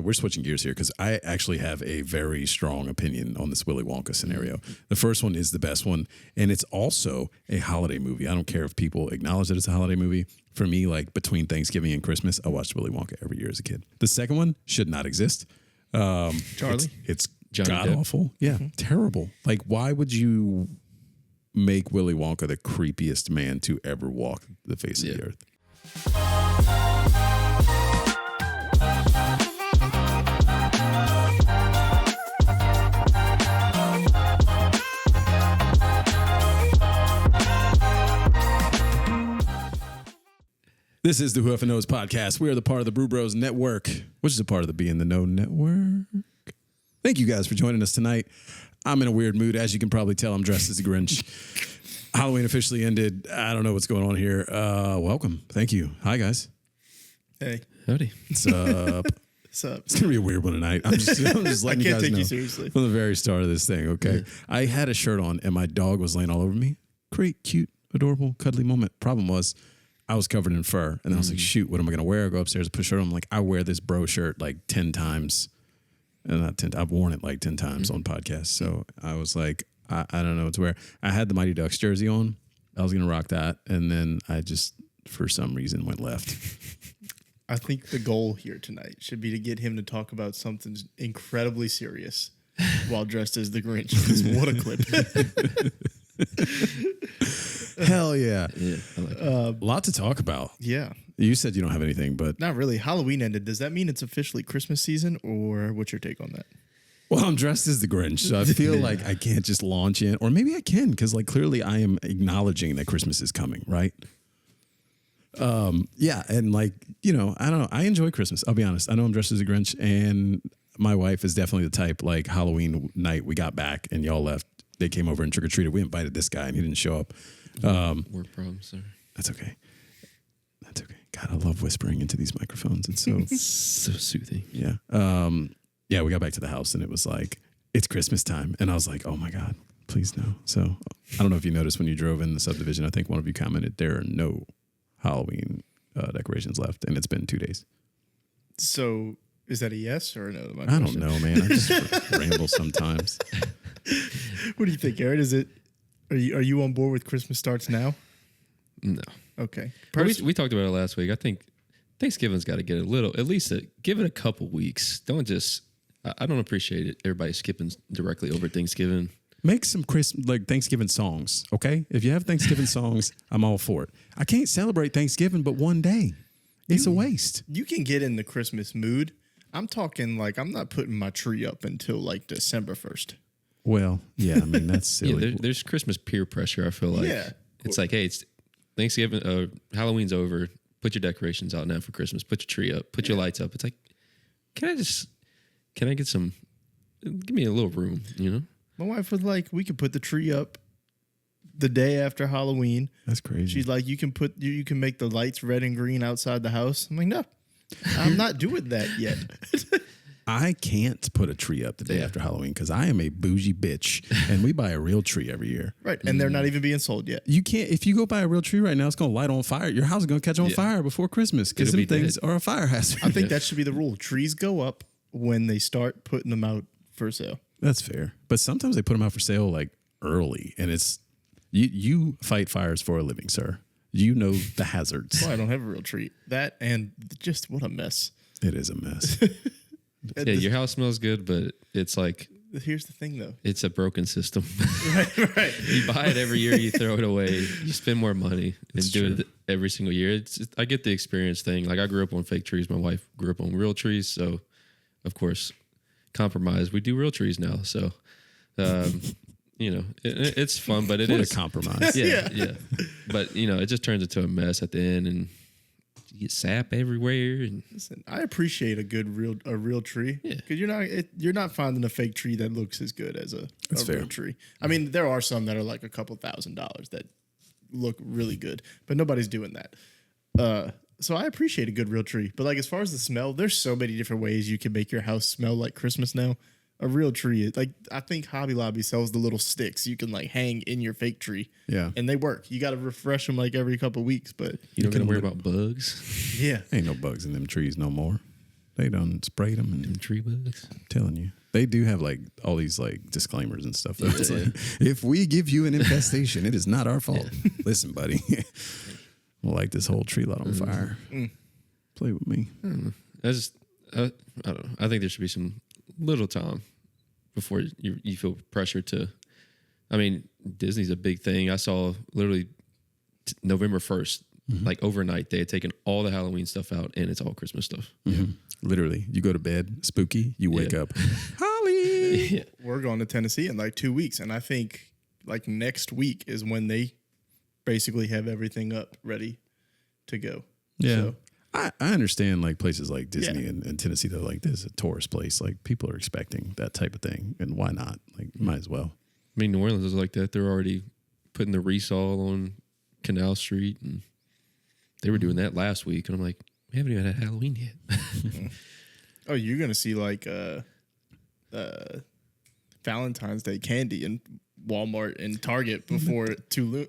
we're switching gears here because I actually have a very strong opinion on this Willy Wonka scenario. The first one is the best one, and it's also a holiday movie. I don't care if people acknowledge that it's a holiday movie. For me, like between Thanksgiving and Christmas, I watched Willy Wonka every year as a kid. The second one should not exist. Charlie? It's god awful. Yeah, terrible. Like, why would you make Willy Wonka the creepiest man to ever walk the face of the earth? This is the Who Effing Knows podcast. We are the part of the Brew Bros Network, which is a part of the Be in the Know Network. Thank you guys for joining us tonight. I'm in a weird mood. As you can probably tell, I'm dressed as the Grinch. Halloween officially ended. I don't know what's going on here. Welcome. Thank you. Hi, guys. Hey. Howdy. What's up? What's up? It's going to be a weird one tonight. I'm just letting you guys know. I can't take you seriously. From the very start of this thing, okay? Yeah. I had a shirt on, and my dog was laying all over me. Great, cute, adorable, cuddly moment. Problem was, I was covered in fur. And I was like, shoot, what am I going to wear? I go upstairs and put a shirt on. I'm like, I wear this bro shirt like 10 times. And not 10, I've worn it like 10 times on podcasts. So I was like, I don't know what to wear. I had the Mighty Ducks jersey on. I was going to rock that. And then I just, for some reason, went left. I think the goal here tonight should be to get him to talk about something incredibly serious while dressed as the Grinch. What a clip. Hell yeah. I like it. A lot to talk about. Yeah. You said you don't have anything, but... Not really. Halloween ended. Does that mean it's officially Christmas season, or what's your take on that? Well, I'm dressed as the Grinch, so I feel like I can't just launch in. Or maybe I can, because like clearly I am acknowledging that Christmas is coming, right? Yeah, and like, you know, I don't know. I enjoy Christmas. I'll be honest. I know I'm dressed as a Grinch, and my wife is definitely the type, like Halloween night, we got back, and y'all left. They came over and trick-or-treated. We invited this guy, and he didn't show up. Work problems, sir. That's okay. That's okay. God, I love whispering into these microphones. It's so so soothing. Yeah. Yeah, we got back to the house and it was like, it's Christmas time. And I was like, oh my God, please no. So I don't know if you noticed when you drove in the subdivision, I think one of you commented there are no Halloween decorations left. And it's been 2 days. So is that a yes or a no? I don't know, man. I just ramble sometimes. What do you think, Aaron? Are you on board with Christmas starts now? No. Okay. We talked about it last week. I think Thanksgiving's got to get give it a couple weeks. Don't just, I don't appreciate it. Everybody skipping directly over Thanksgiving. Make some Thanksgiving songs, okay? If you have Thanksgiving songs, I'm all for it. I can't celebrate Thanksgiving but one day. It's a waste. You can get in the Christmas mood. I'm talking like I'm not putting my tree up until like December 1st. Well, yeah, I mean, that's silly. Yeah, there's Christmas peer pressure, I feel like. Yeah. It's like, hey, it's Thanksgiving, Halloween's over. Put your decorations out now for Christmas. Put your tree up. Put your lights up. It's like, can I get some, give me a little room, you know? My wife was like, we could put the tree up the day after Halloween. That's crazy. She's like, you can make the lights red and green outside the house. I'm like, no, I'm not doing that yet. I can't put a tree up the day after Halloween because I am a bougie bitch and we buy a real tree every year. Right. And they're not even being sold yet. You can't, if you go buy a real tree right now, it's going to light on fire. Your house is going to catch on fire before Christmas because some things are a fire hazard. I think that should be the rule. Trees go up when they start putting them out for sale. That's fair. But sometimes they put them out for sale like early and it's, you fight fires for a living, sir. You know the hazards. Well, I don't have a real tree. That and just what a mess. It is a mess. Yeah, your house smells good, but it's like... Here's the thing, though. It's a broken system. Right. You buy it every year, you throw it away, you spend more money, and do it every single year. I get the experience thing. Like, I grew up on fake trees. My wife grew up on real trees, so, of course, compromise. We do real trees now, so... you know, it's fun, but it is a compromise. Yeah. But, you know, it just turns into a mess at the end, and you get sap everywhere. And listen, I appreciate a real tree because you're not finding a fake tree that looks as good as a real tree. I mean, there are some that are like a couple $1,000s that look really good, but nobody's doing that. So I appreciate a good real tree, but like as far as the smell, there's so many different ways you can make your house smell like Christmas now. A real tree, like I think Hobby Lobby sells the little sticks you can like hang in your fake tree. Yeah, and they work. You got to refresh them like every couple of weeks, but you don't got to worry about bugs. Yeah, ain't no bugs in them trees no more. They done sprayed them and tree bugs. I'm telling you. They do have like all these like disclaimers and stuff. It's like, if we give you an infestation, it is not our fault. Listen, buddy, we'll light this whole tree lot on fire. Play with me. I don't know. I think there should be some little time before you feel pressure to. I mean, Disney's a big thing. I saw literally November 1st, like overnight, they had taken all the Halloween stuff out, and it's all Christmas stuff. Literally, you go to bed spooky, you wake up, Holly. We're going to Tennessee in like 2 weeks, and I think like next week is when they basically have everything up ready to go. Yeah. So, I understand like places like Disney and Tennessee, though, like this is a tourist place. Like people are expecting that type of thing. And why not? Like, might as well. I mean, New Orleans is like that. They're already putting the Resol on Canal Street, and they were doing that last week. And I'm like, we haven't even had Halloween yet. oh, you're going to see like Valentine's Day candy in Walmart and Target before too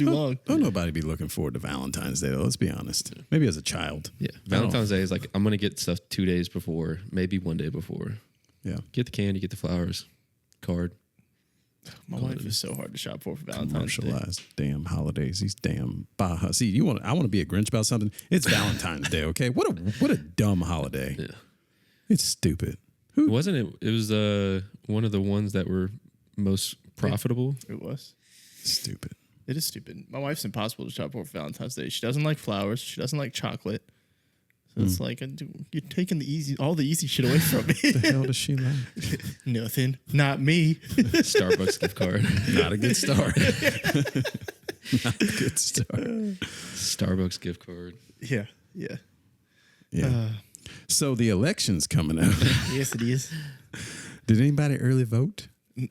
long. Don't nobody be looking forward to Valentine's Day, though. Let's be honest. Maybe as a child. Yeah. Valentine's Day is like, I'm going to get stuff 2 days before, maybe 1 day before. Yeah. Get the candy, get the flowers, card. My wife is so hard to shop for Valentine's Day. Commercialized damn holidays. These damn Baja. See, I want to be a Grinch about something. It's Valentine's Day, okay? What a dumb holiday. Yeah. It's stupid. Wasn't it? It was one of the ones that were most profitable. It was. Stupid. It is stupid. My wife's impossible to shop for Valentine's Day. She doesn't like flowers. She doesn't like chocolate. So it's like, you're taking all the easy shit away from me. What the hell does she like? Nothing. Not me. Starbucks gift card. Not a good start. Not a good start. Starbucks gift card. Yeah. Yeah. Yeah. So the election's coming up. Yes, it is. Did anybody early vote?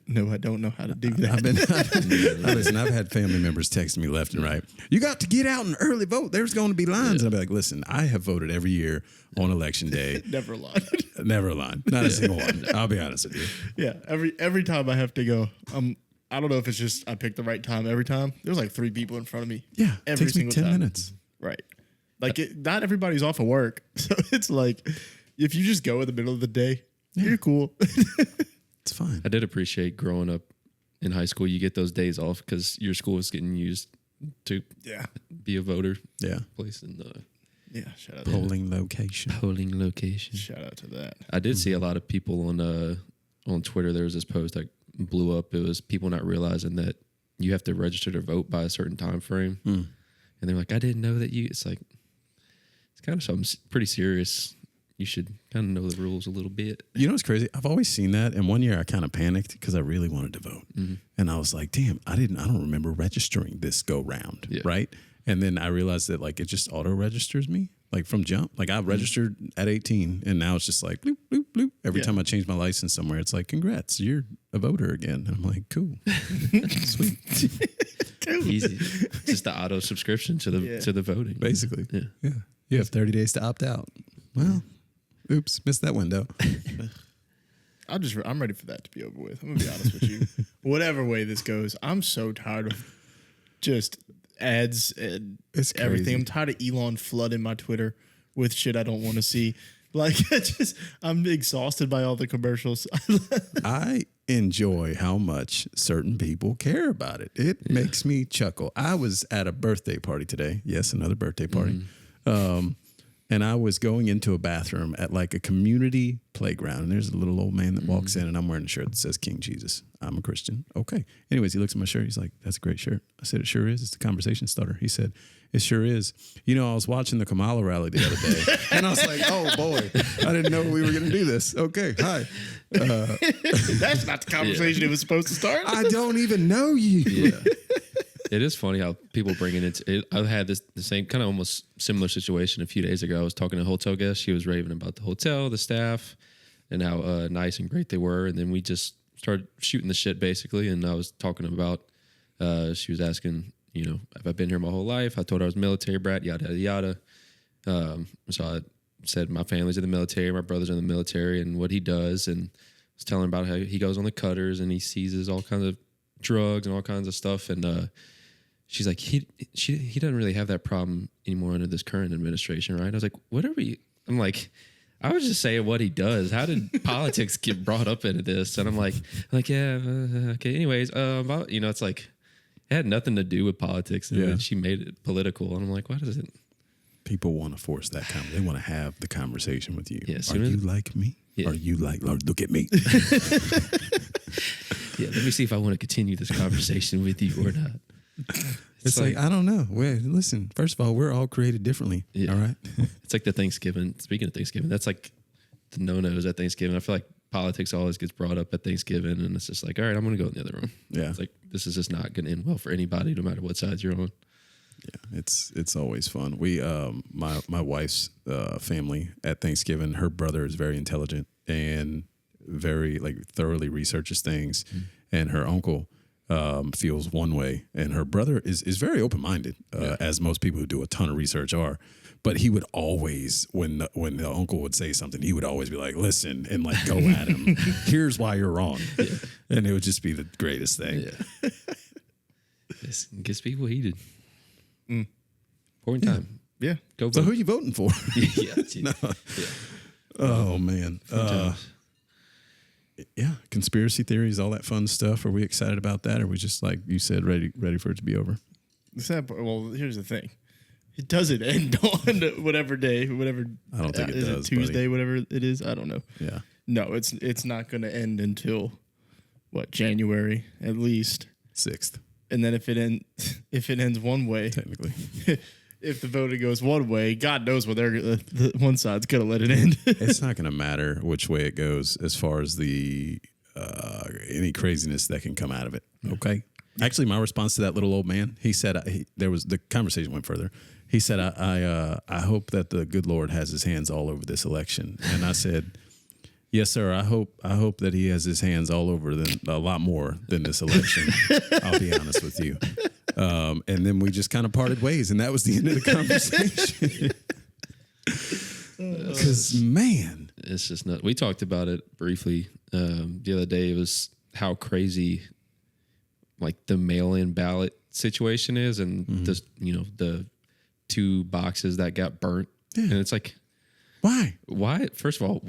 No, I don't know how to do that. Listen, I've had family members text me left and right. You got to get out and early vote. There's going to be lines. And I'll be like, listen, I have voted every year on election day. Never lied. Never a line. Not a single one. I'll be honest with you. Yeah. Every time I have to go, I don't know if it's just I picked the right time every time. There's like 3 people in front of me. Yeah. Every Takes me 10 minutes. Right. Like not everybody's off of work. So it's like if you just go in the middle of the day, you're cool. It's fine. I did appreciate growing up in high school. You get those days off because your school is getting used to be a voter. Yeah. Place in the shout out polling location. Polling location. Shout out to that. I did see a lot of people on Twitter. There was this post that blew up. It was people not realizing that you have to register to vote by a certain time frame. And they're like, I didn't know that you. It's like it's kind of something pretty serious. You should kind of know the rules a little bit. You know what's crazy? I've always seen that. And one year I kind of panicked because I really wanted to vote. And I was like, damn, I don't remember registering this go round. Yeah. Right. And then I realized that like it just auto registers me like from jump. Like I registered at 18 and now it's just like bloop, bloop, bloop. Every time I change my license somewhere, it's like, congrats, you're a voter again. And I'm like, cool. Sweet. Easy. Just the auto subscription to the voting. Basically. Yeah. You have 30 days to opt out. Well, oops, missed that window. I'm ready for that to be over with. I'm gonna be honest with you. Whatever way this goes, I'm so tired of just ads and everything. I'm tired of Elon flooding my Twitter with shit I don't want to see. Like, I'm exhausted by all the commercials. I enjoy how much certain people care about it. It makes me chuckle. I was at a birthday party today. Yes, another birthday party. And I was going into a bathroom at like a community playground. And there's a little old man that walks in and I'm wearing a shirt that says King Jesus. I'm a Christian. Okay. Anyways, he looks at my shirt. He's like, that's a great shirt. I said, it sure is. It's the conversation starter. He said, it sure is. You know, I was watching the Kamala rally the other day and I was like, oh boy, I didn't know we were going to do this. Okay. Hi. That's not the conversation it was supposed to start. I don't even know you. Yeah. It is funny how people bring it. I've had the same kind of almost similar situation a few days ago. I was talking to a hotel guest. She was raving about the hotel, the staff, and how nice and great they were. And then we just started shooting the shit basically. And I was talking about, she was asking, you know, have I been here my whole life? I told her I was a military brat, yada, yada, yada. So I said my family's in the military, my brother's in the military, and what he does. And I was telling her about how he goes on the cutters and he seizes all kinds of drugs and all kinds of stuff. And she's like, he doesn't really have that problem anymore under this current administration, right? I was like, whatever you. I'm like, I was just saying what he does. How did politics get brought up into this? And I'm like, yeah, okay. Anyways, it's like it had nothing to do with politics, and then she made it political. And I'm like, why does it? People want to force that they want to have the conversation with you. Yeah, are you like me? Yeah. Are you like? Look at me. Yeah, let me see if I want to continue this conversation with you or not. It's like I don't know. Wait, listen. First of all, we're all created differently. Yeah. All right. It's like the Thanksgiving. Speaking of Thanksgiving, that's like the no-nos at Thanksgiving. I feel like politics always gets brought up at Thanksgiving, and it's just like, all right, I'm going to go in the other room. Yeah. It's like this is just not going to end well for anybody, no matter what side you're on. Yeah, it's always fun. We my wife's family at Thanksgiving, her brother is very intelligent and very thoroughly researches things, and her uncle feels one way, and her brother is very open-minded, as most people who do a ton of research are. But he would always, when the uncle would say something, he would always be like, listen, and go at him. Here's why you're wrong. Yeah. And it would just be the greatest thing. Yeah. It gets people heated. Point time. Yeah. Go vote. So who are you voting for? Yeah. Oh, man. Yeah, conspiracy theories, all that fun stuff. Are we excited about that? Or are we just, like you said, ready for it to be over? Well, here's the thing. It doesn't end on whatever day, whatever. I don't think it does. It Tuesday, buddy. whatever it is. I don't know. Yeah. No, it's not going to end until January at least 6th. And then if it ends one way, technically, if the voting goes one way, God knows what the one side's going to let it end. It's not going to matter which way it goes as far as the any craziness that can come out of it. Okay. Actually, my response to that little old man, he said, the conversation went further. He said, I hope that the good Lord has his hands all over this election. And I said, yes, sir. I hope that he has his hands all over a lot more than this election. I'll be honest with you. And then we just kind of parted ways, and that was the end of the conversation. Because, man. It's just not. We talked about it briefly the other day. It was how crazy the mail-in ballot situation is, and the 2 boxes that got burnt. Yeah. And it's like, why? First of all,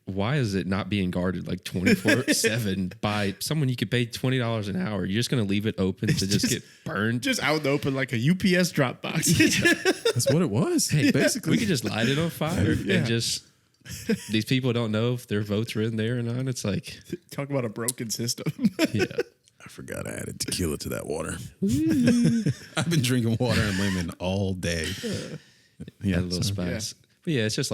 why is it not being guarded 24/7 by someone you could pay $20 an hour? You're just going to leave it open to just get burned? Just out in the open like a UPS drop box. Yeah. That's what it was. Hey, basically. We could just light it on fire and just... These people don't know if their vote's written there or not. It's like... Talk about a broken system. Yeah. I forgot I added tequila to that water. I've been drinking water and lemon all day. Yeah, a little spice. Yeah. But yeah, it's just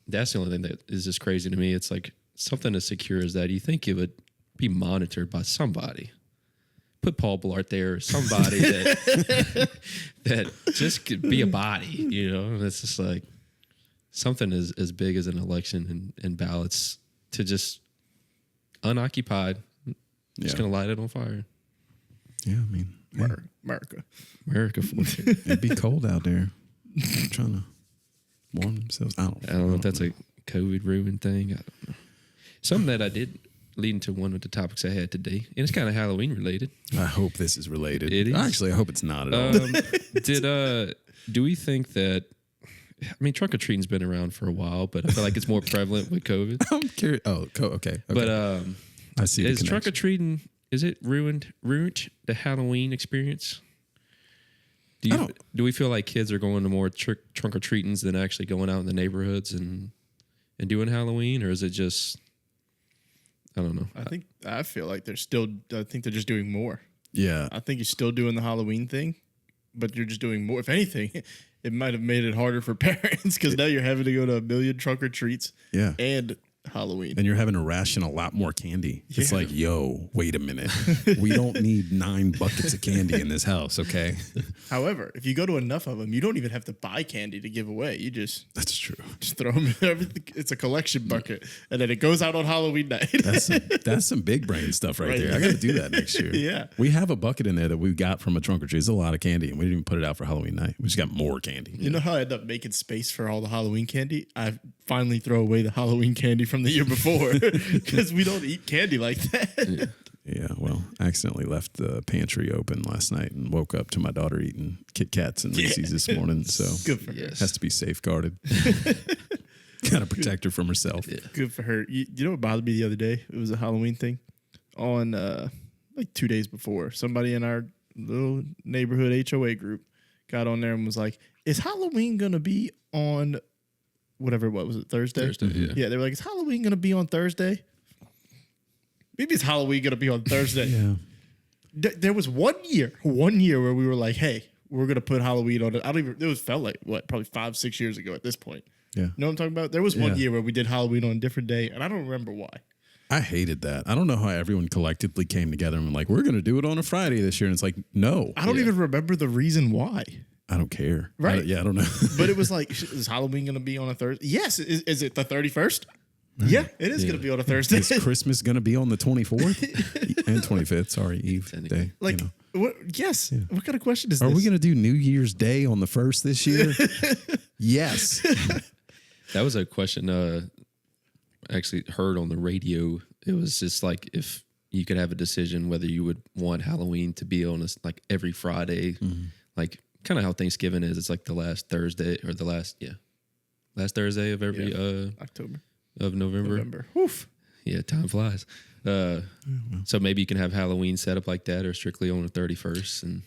that's the only thing that is just crazy to me. It's something as secure as that. You think it would be monitored by somebody. Put Paul Blart there, or somebody that just could be a body, And it's just something as big as an election and ballots to just unoccupied. Just going to light it on fire. Yeah, I mean, America for it. It'd be cold out there. They're trying to warm themselves. I don't know if that's a COVID ruin thing. I don't know. Something that I did lead into one of the topics I had today, and it's kind of Halloween related. I hope this is related. It is. Actually, I hope it's not at all. Do we think that? I mean, trunk or treating's been around for a while, but I feel like it's more prevalent with COVID. I'm curious. Oh, okay. But I see. Is trunk or treating? Is it ruined the Halloween experience? Do we feel like kids are going to more trunk or treatings than actually going out in the neighborhoods and doing Halloween, or is it just? I don't know. I feel like they're just doing more. Yeah. I think you're still doing the Halloween thing, but you're just doing more. If anything, it might have made it harder for parents because now you're having to go to a million trunk or treats. Yeah. And Halloween. And you're having to ration a lot more candy. Yeah. It's like, yo, wait a minute. We don't need 9 buckets of candy in this house, okay? However, if you go to enough of them, you don't even have to buy candy to give away. That's true. Just throw them in everything. It's a collection bucket. And then it goes out on Halloween night. That's some big brain stuff right there. I got to do that next year. Yeah. We have a bucket in there that we got from a trunk or treat. It's a lot of candy, and we didn't even put it out for Halloween night. We just got more candy. You know how I end up making space for all the Halloween candy? I finally throw away the Halloween candy from the year before because we don't eat candy like that. Yeah, well, I accidentally left the pantry open last night and woke up to my daughter eating Kit Kats and Reese's this morning. So good for her. Has to be safeguarded. Kind of protect her from herself. Yeah. Good for her. You know what bothered me the other day? It was a Halloween thing. On like 2 days before, somebody in our little neighborhood HOA group got on there and was like, "Is Halloween gonna be on whatever? What was it? Thursday? Yeah. They were like, "Is Halloween gonna be on Thursday? Maybe it's Halloween gonna be on Thursday." Yeah. There was 1 year where we were like, "Hey, we're gonna put Halloween on it." I don't even. It was felt like what, probably 5-6 years ago at this point. Yeah. You know what I'm talking about? There was one year where we did Halloween on a different day, and I don't remember why. I hated that. I don't know how everyone collectively came together and were like, we're going to do it on a Friday this year. And it's like, no. I don't even remember the reason why. I don't care. Right. I don't know. But it was like, is Halloween going to be on a Thursday? Yes. Is it the 31st? Yeah, it is going to be on a Thursday. Is Christmas going to be on the 24th and 25th? Sorry, Eve Day. Like, you know. what? Yes. Yeah. What kind of question is Are this? we going to do New Year's Day on the 1st this year? Yes. That was a question I actually heard on the radio. It was just like if you could have a decision whether you would want Halloween to be on like every Friday, like kind of how Thanksgiving is. It's like the last Thursday or last Thursday of every October of November. Oof. Yeah, time flies. So maybe you can have Halloween set up like that, or strictly on the 31st. And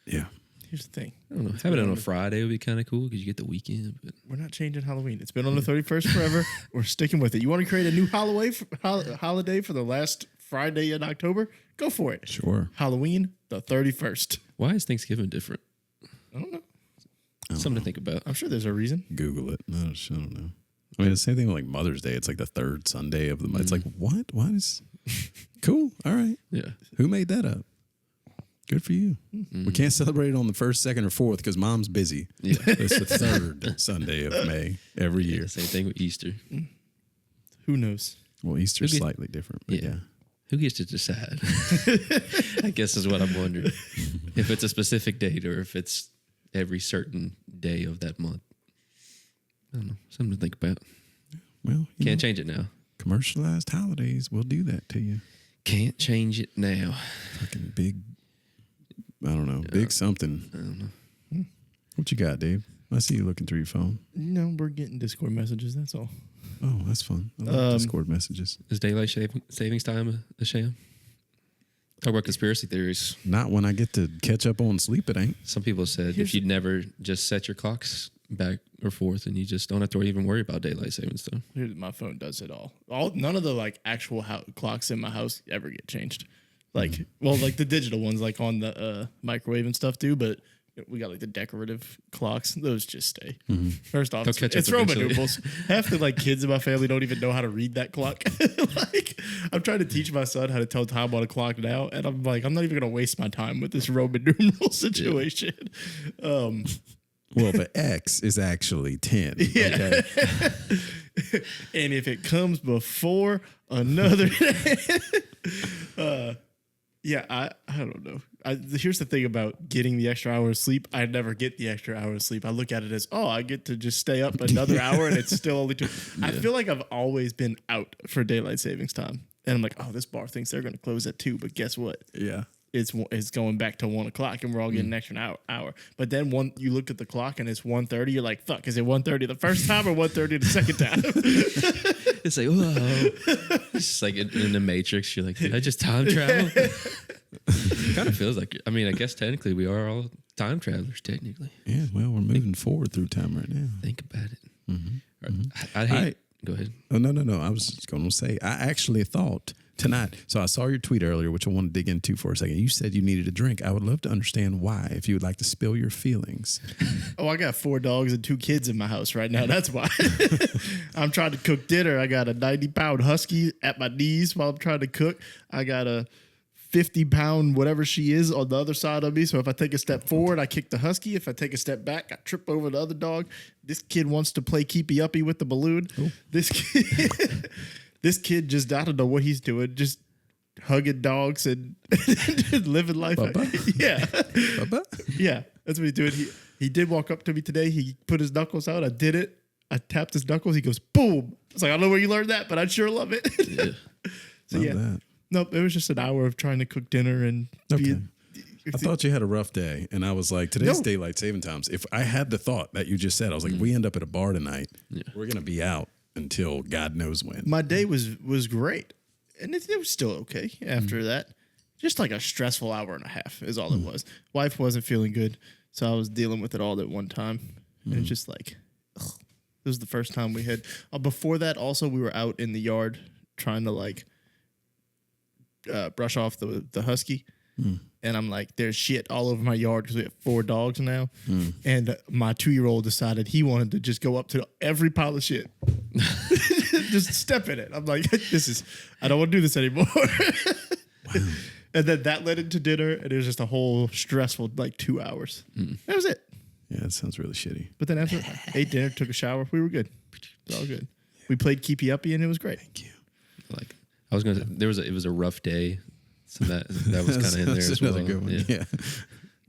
yeah. Here's the thing. I don't know. Having it on a Friday would be kind of cool because you get the weekend. But we're not changing Halloween. It's been on the 31st forever. We're sticking with it. You want to create a new holiday for the last Friday in October? Go for it. Sure. Halloween, the 31st. why is Thanksgiving different? I don't know. Something to think about. I'm sure there's a reason. Google it. No, I don't know. I mean, the same thing with like Mother's Day. It's like the third Sunday of the month. It's like, what? Why is... Cool. All right. Yeah. Who made that up? Good for you. We can't celebrate it on the 1st, 2nd, or 4th because Mom's busy. Yeah. It's the third Sunday of May every year. Same thing with Easter. Who knows? Well, Easter's slightly different. But yeah. Who gets to decide? I guess is what I'm wondering. If it's a specific date or if it's every certain day of that month. I don't know. Something to think about. Well, Can't change it now. Commercialized holidays will do that to you. Can't change it now. Fucking big, I don't know, big something. I don't know. What you got, Dave? I see you looking through your phone. No, we're getting Discord messages. That's all. Oh, that's fun. I love Discord messages. Is daylight savings time a sham? Talk about conspiracy theories. Not when I get to catch up on sleep, it ain't. Some people said if you'd never just set your clocks back or forth and you just don't have to even worry about daylight savings time. My phone does it all. None of the like actual clocks in my house ever get changed. Like, well, like the digital ones, like on the microwave and stuff do, but we got like the decorative clocks; those just stay. First off, it's Roman numerals. Half the like kids in my family don't even know how to read that clock. Like, I'm trying to teach my son how to tell time on a clock now, and I'm like, I'm not even gonna waste my time with this Roman numeral situation. Well, the X is actually 10. Yeah. Okay. And if it comes before another yeah, I don't know. Here's the thing about getting the extra hour of sleep. I never get the extra hour of sleep. I look at it as, I get to just stay up another hour and it's still only 2. Yeah. I feel like I've always been out for daylight savings time. And I'm like, this bar thinks they're going to close at 2, but guess what? Yeah. It's going back to 1 o'clock and we're all getting an extra hour. But then you look at the clock and it's 1:30. You're like, fuck, is it 1:30 the first time or 1:30 the second time? It's like, whoa. It's just like in the Matrix. You're like, did I just time travel? It kind of feels like, I mean, I guess technically we are all time travelers, technically. Yeah, well, we're moving forward through time right now. Think about it. I hate... Go ahead. Oh, no. I was just going to say, I actually thought tonight, so I saw your tweet earlier, which I want to dig into for a second. You said you needed a drink. I would love to understand why, if you would like to spill your feelings. I got 4 dogs and 2 kids in my house right now. That's why. I'm trying to cook dinner. I got a 90-pound husky at my knees while I'm trying to cook. I got a 50-pound whatever she is on the other side of me. So if I take a step forward, I kick the husky. If I take a step back, I trip over the other dog. This kid wants to play keepy uppy with the balloon. Ooh. This kid just, I don't know what he's doing. Just hugging dogs and living life. Bubba? Yeah. Bubba? Yeah. That's what he's doing. He did walk up to me today. He put his knuckles out. I did it. I tapped his knuckles. He goes, boom. I was like, I don't know where you learned that, but I sure love it. Yeah. So love yeah. that. Nope, it was just an hour of trying to cook dinner and I thought you had a rough day, and I was like, today's daylight saving times. If I had the thought that you just said, I was like, if we end up at a bar tonight, we're gonna be out until God knows when. My day was great, and it was still okay after that. Just like a stressful hour and a half is all it was. Wife wasn't feeling good, so I was dealing with it all at one time. And it's just like, ugh. This was the first time we had. Before that, also, we were out in the yard trying to like brush off the husky. And I'm like, there's shit all over my yard because we have 4 dogs now. And my 2-year-old decided he wanted to just go up to every pile of shit. Just step in it. I'm like, I don't want to do this anymore. And then that led into dinner, and it was just a whole stressful like 2 hours. That was it. Yeah, that sounds really shitty. But then after ate dinner, took a shower, we were good. It was all good. We played Keepy Uppy, and it was great. Thank you. Like I was gonna say, it was a rough day, so that was kind of in there as well. Another good one. Yeah.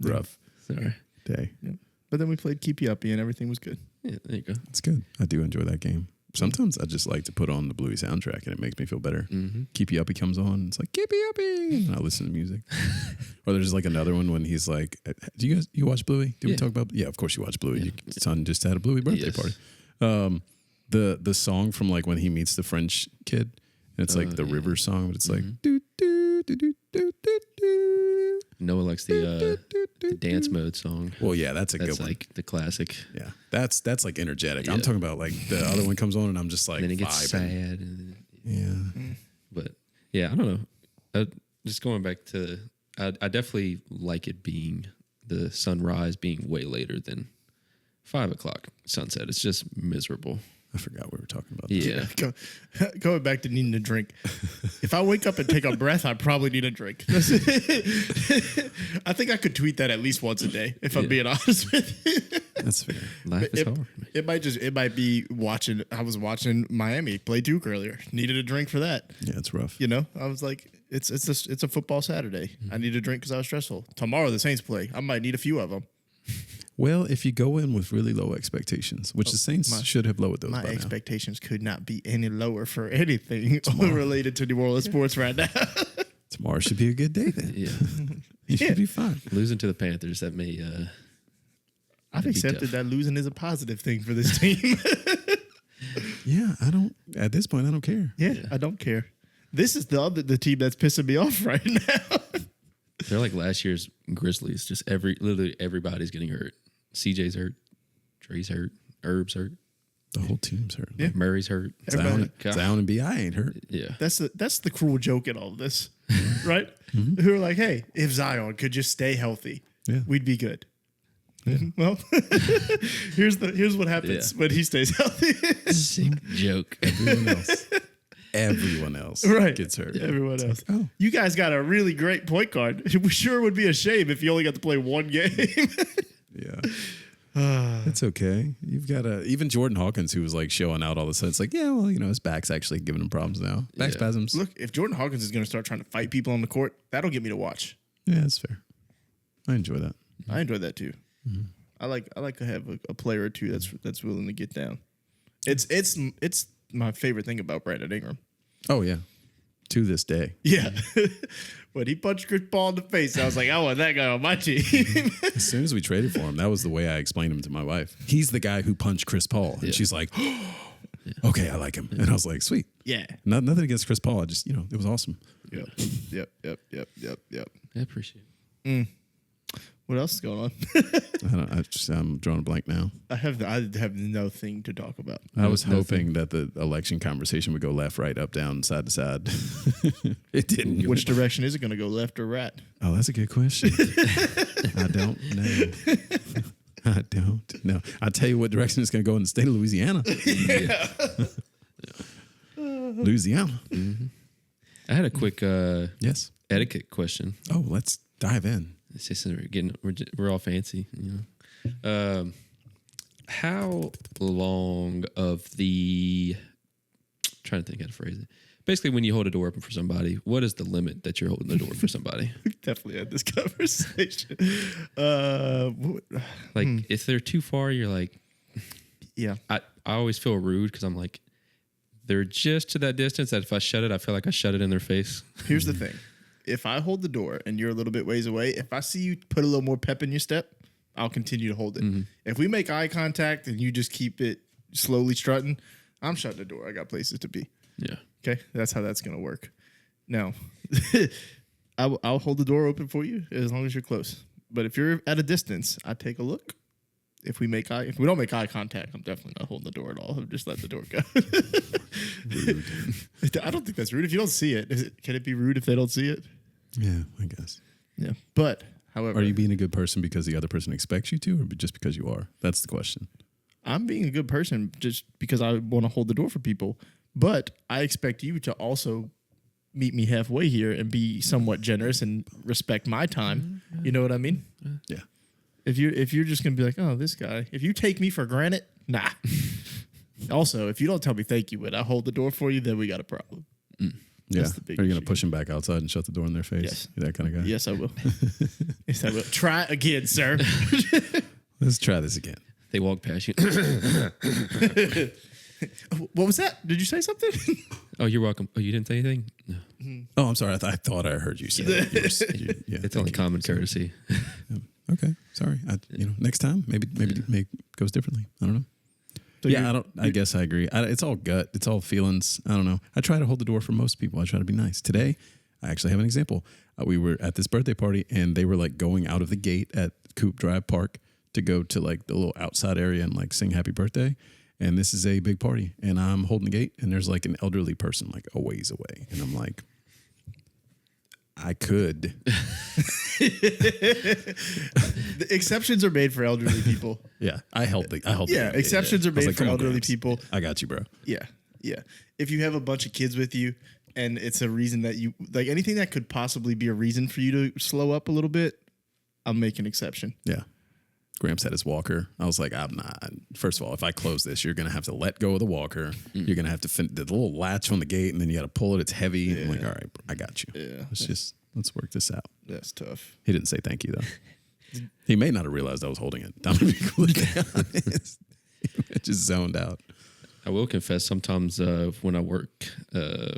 Rough. Sorry. Day. Yeah. But then we played Keepy Uppy, and everything was good. Yeah, there you go. It's good. I do enjoy that game. Sometimes I just like to put on the Bluey soundtrack, and it makes me feel better. Keepy Uppy comes on. It's like, Keepy Uppy. And I listen to music. Or there's like another one when he's like, do you watch Bluey? Did we talk about? Yeah, of course you watch Bluey. Your son just had a Bluey birthday party. The song from like when he meets the French kid, and it's like the river song, but it's like, do, do, do, do, do, do, do. Noah likes the dance mode song. Well, yeah, that's good one. That's like the classic. Yeah, that's like energetic. I'm talking about like the other one comes on and I'm just like, and then it gets vibing. sad. But yeah, I don't know. Just going back to, I definitely like it being the sunrise being way later than 5 o'clock sunset. It's just miserable. I forgot we were talking about. Yeah. Going back to needing a drink. If I wake up and take a breath, I probably need a drink. I think I could tweet that at least once a day, if I'm being honest with you. That's fair. Life is hard. It might be watching. I was watching Miami play Duke earlier. Needed a drink for that. Yeah, it's rough. You know, I was like, it's a football Saturday. I need a drink because I was stressful. Tomorrow the Saints play. I might need a few of them. Well, if you go in with really low expectations, which the Saints should have lowered those by My now. expectations could not be any lower for anything related to New Orleans sports right now. Tomorrow should be a good day then. Yeah. You should be fine. Losing to the Panthers, that may I've accepted that losing is a positive thing for this team. Yeah, at this point, I don't care. Yeah, I don't care. This is the team that's pissing me off right now. They're like last year's Grizzlies. Just literally everybody's getting hurt. CJ's hurt. Dre's hurt. Herb's hurt. The whole team's hurt. Yeah. Murray's hurt. Zion and B.I. ain't hurt. Yeah. That's the cruel joke in all of this, right? Who are like, hey, if Zion could just stay healthy, we'd be good. Yeah. Well, here's what happens when he stays healthy. Sick joke. Everyone else gets hurt. Everyone else. Like, oh. You guys got a really great point guard. It sure would be a shame if you only got to play one game. Yeah. It's okay. You've got even Jordan Hawkins, who was like showing out all of a sudden. It's like, yeah, well, his back's actually giving him problems now. Back spasms. Look, if Jordan Hawkins is going to start trying to fight people on the court, that'll get me to watch. Yeah, that's fair. I enjoy that. I enjoy that too. I like to have a player or two that's willing to get down. It's my favorite thing about Brandon Ingram. Oh yeah, to this day. Yeah, when he punched Chris Paul in the face, I was like, I want that guy on my team. As soon as we traded for him, that was the way I explained him to my wife. He's the guy who punched Chris Paul, and she's like, okay, I like him, and I was like, sweet. Yeah, nothing against Chris Paul. I just it was awesome. Yep. I appreciate it. What else is going on? I'm drawing a blank now. I have nothing to talk about. I was hoping that the election conversation would go left, right, up, down, side to side. It didn't. Which direction is it going to go, left or right? Oh, that's a good question. I don't know. I'll tell you what direction it's going to go in the state of Louisiana. Louisiana. Mm-hmm. I had a quick etiquette question. Oh, let's dive in. It's just we're all fancy, how long of the trying to think how to phrase it. Basically, when you hold a door open for somebody, what is the limit that you're holding the door for somebody? We definitely had this conversation. If they're too far, you're like, yeah. I always feel rude because I'm like, they're just to that distance that if I shut it, I feel like I shut it in their face. Here's the thing. if I hold the door and you're a little bit ways away, if I see you put a little more pep in your step, I'll continue to hold it. Mm-hmm. If we make eye contact and you just keep it slowly strutting, I'm shutting the door. I got places to be. Yeah. Okay. That's how that's going to work. Now, I'll hold the door open for you as long as you're close. But if you're at a distance, I take a look. If we don't make eye contact, I'm definitely not holding the door at all. I'll just let the door go. I don't think that's rude. If you don't see it, can it be rude if they don't see it? Yeah, I guess. Yeah. But, however. Are you being a good person because the other person expects you to, or just because you are? That's the question. I'm being a good person just because I want to hold the door for people. But I expect you to also meet me halfway here and be somewhat generous and respect my time. You know what I mean? Yeah. If you're just gonna be like, oh, this guy, if you take me for granted, nah. Also, if you don't tell me thank you when I hold the door for you, then we got a problem. Yeah. Are you gonna push him back outside and shut the door in their face? Yes. You that kind of guy? Yes, I will. Yes, I will. Try again, sir. Let's try this again. They walk past you. What was that? Did you say something? Oh, you're welcome. Oh, you didn't say anything? No. Oh, I'm sorry. I thought I heard you say that. It's only common courtesy. Okay, sorry. Next time maybe it goes differently. I don't know. So I guess I agree. It's all gut. It's all feelings. I don't know. I try to hold the door for most people. I try to be nice. Today, I actually have an example. We were at this birthday party and they were like going out of the gate at Coop Drive Park to go to like the little outside area and like sing happy birthday. And this is a big party and I'm holding the gate and there's like an elderly person like a ways away. And I'm like, I could. The exceptions are made for elderly people. Yeah, I held the exceptions are made for elderly people. I got you, bro. Yeah. If you have a bunch of kids with you and it's a reason that you like anything that could possibly be a reason for you to slow up a little bit, I'll make an exception. Yeah. Gramps had his walker. I was like, I'm not. First of all, if I close this, you're going to have to let go of the walker. You're going to have to the little latch on the gate, and then you got to pull it. It's heavy. Yeah. I'm like, all right, I got you. Yeah. Let's work this out. That's tough. He didn't say thank you, though. He may not have realized I was holding it. I'm going to be completely honest. It just zoned out. I will confess, sometimes when I work,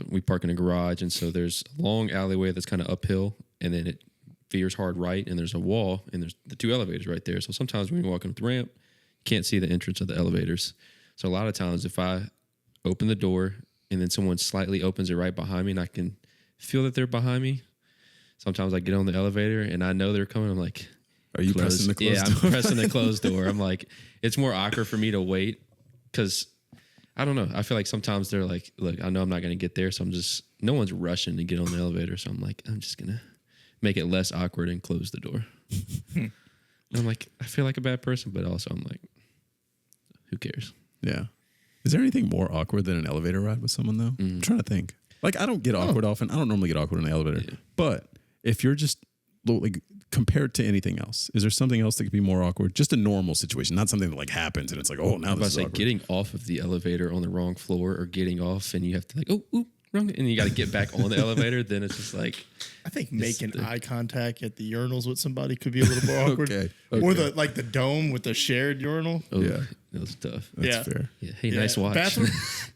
we park in a garage, and so there's a long alleyway that's kind of uphill, and then it veers hard right, and there's a wall, and there's the two elevators right there. So sometimes when you're walking up the ramp, you can't see the entrance of the elevators. So a lot of times if I open the door and then someone slightly opens it right behind me and I can feel that they're behind me, sometimes I get on the elevator and I know they're coming. I'm like, are you pressing the closed door? Yeah, I'm pressing the closed door. I'm like, it's more awkward for me to wait because I don't know. I feel like sometimes they're like, look, I know I'm not going to get there. So no one's rushing to get on the elevator. So I'm like, I'm just going to make it less awkward and close the door. And I'm like, I feel like a bad person, but also I'm like, who cares? Yeah. Is there anything more awkward than an elevator ride with someone, though? I'm trying to think. Like, I don't get awkward often. I don't normally get awkward in the elevator. Yeah. But if you're just, like, compared to anything else, is there something else that could be more awkward? Just a normal situation, not something that, like, happens and it's like, oh, now this is awkward. Getting off of the elevator on the wrong floor or getting off and you have to, like, oh, wrong, and you got to get back on the elevator, then it's just like... I think making eye contact at the urinals with somebody could be a little more awkward. Okay. Or the dome with the shared urinal. Oh, yeah. That was tough. That's fair. Yeah. Hey, nice watch.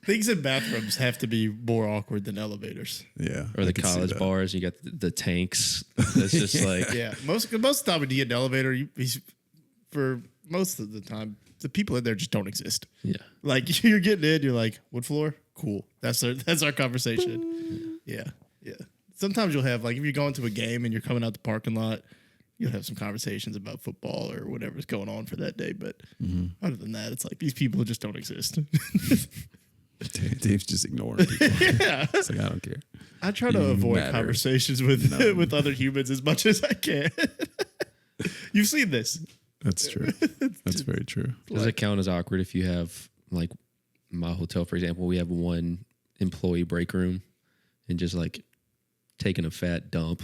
Things in bathrooms have to be more awkward than elevators. Yeah. Or the college bars, you got the tanks. It's just like... Yeah. Most of the time when you get an elevator, for most of the time, the people in there just don't exist. Yeah. Like, you're getting in, you're like, wood floor? Cool. That's our conversation. Yeah. Sometimes you'll have, like, if you're going to a game and you're coming out the parking lot, you'll have some conversations about football or whatever's going on for that day. But other than that, it's like these people just don't exist. Dave's just ignoring people. Yeah. It's like, I don't care. I try to avoid conversations with other humans as much as I can. You've seen this. That's true. That's very true. Does it count as awkward if you have, like, my hotel, for example, we have one employee break room and just, like, taking a fat dump,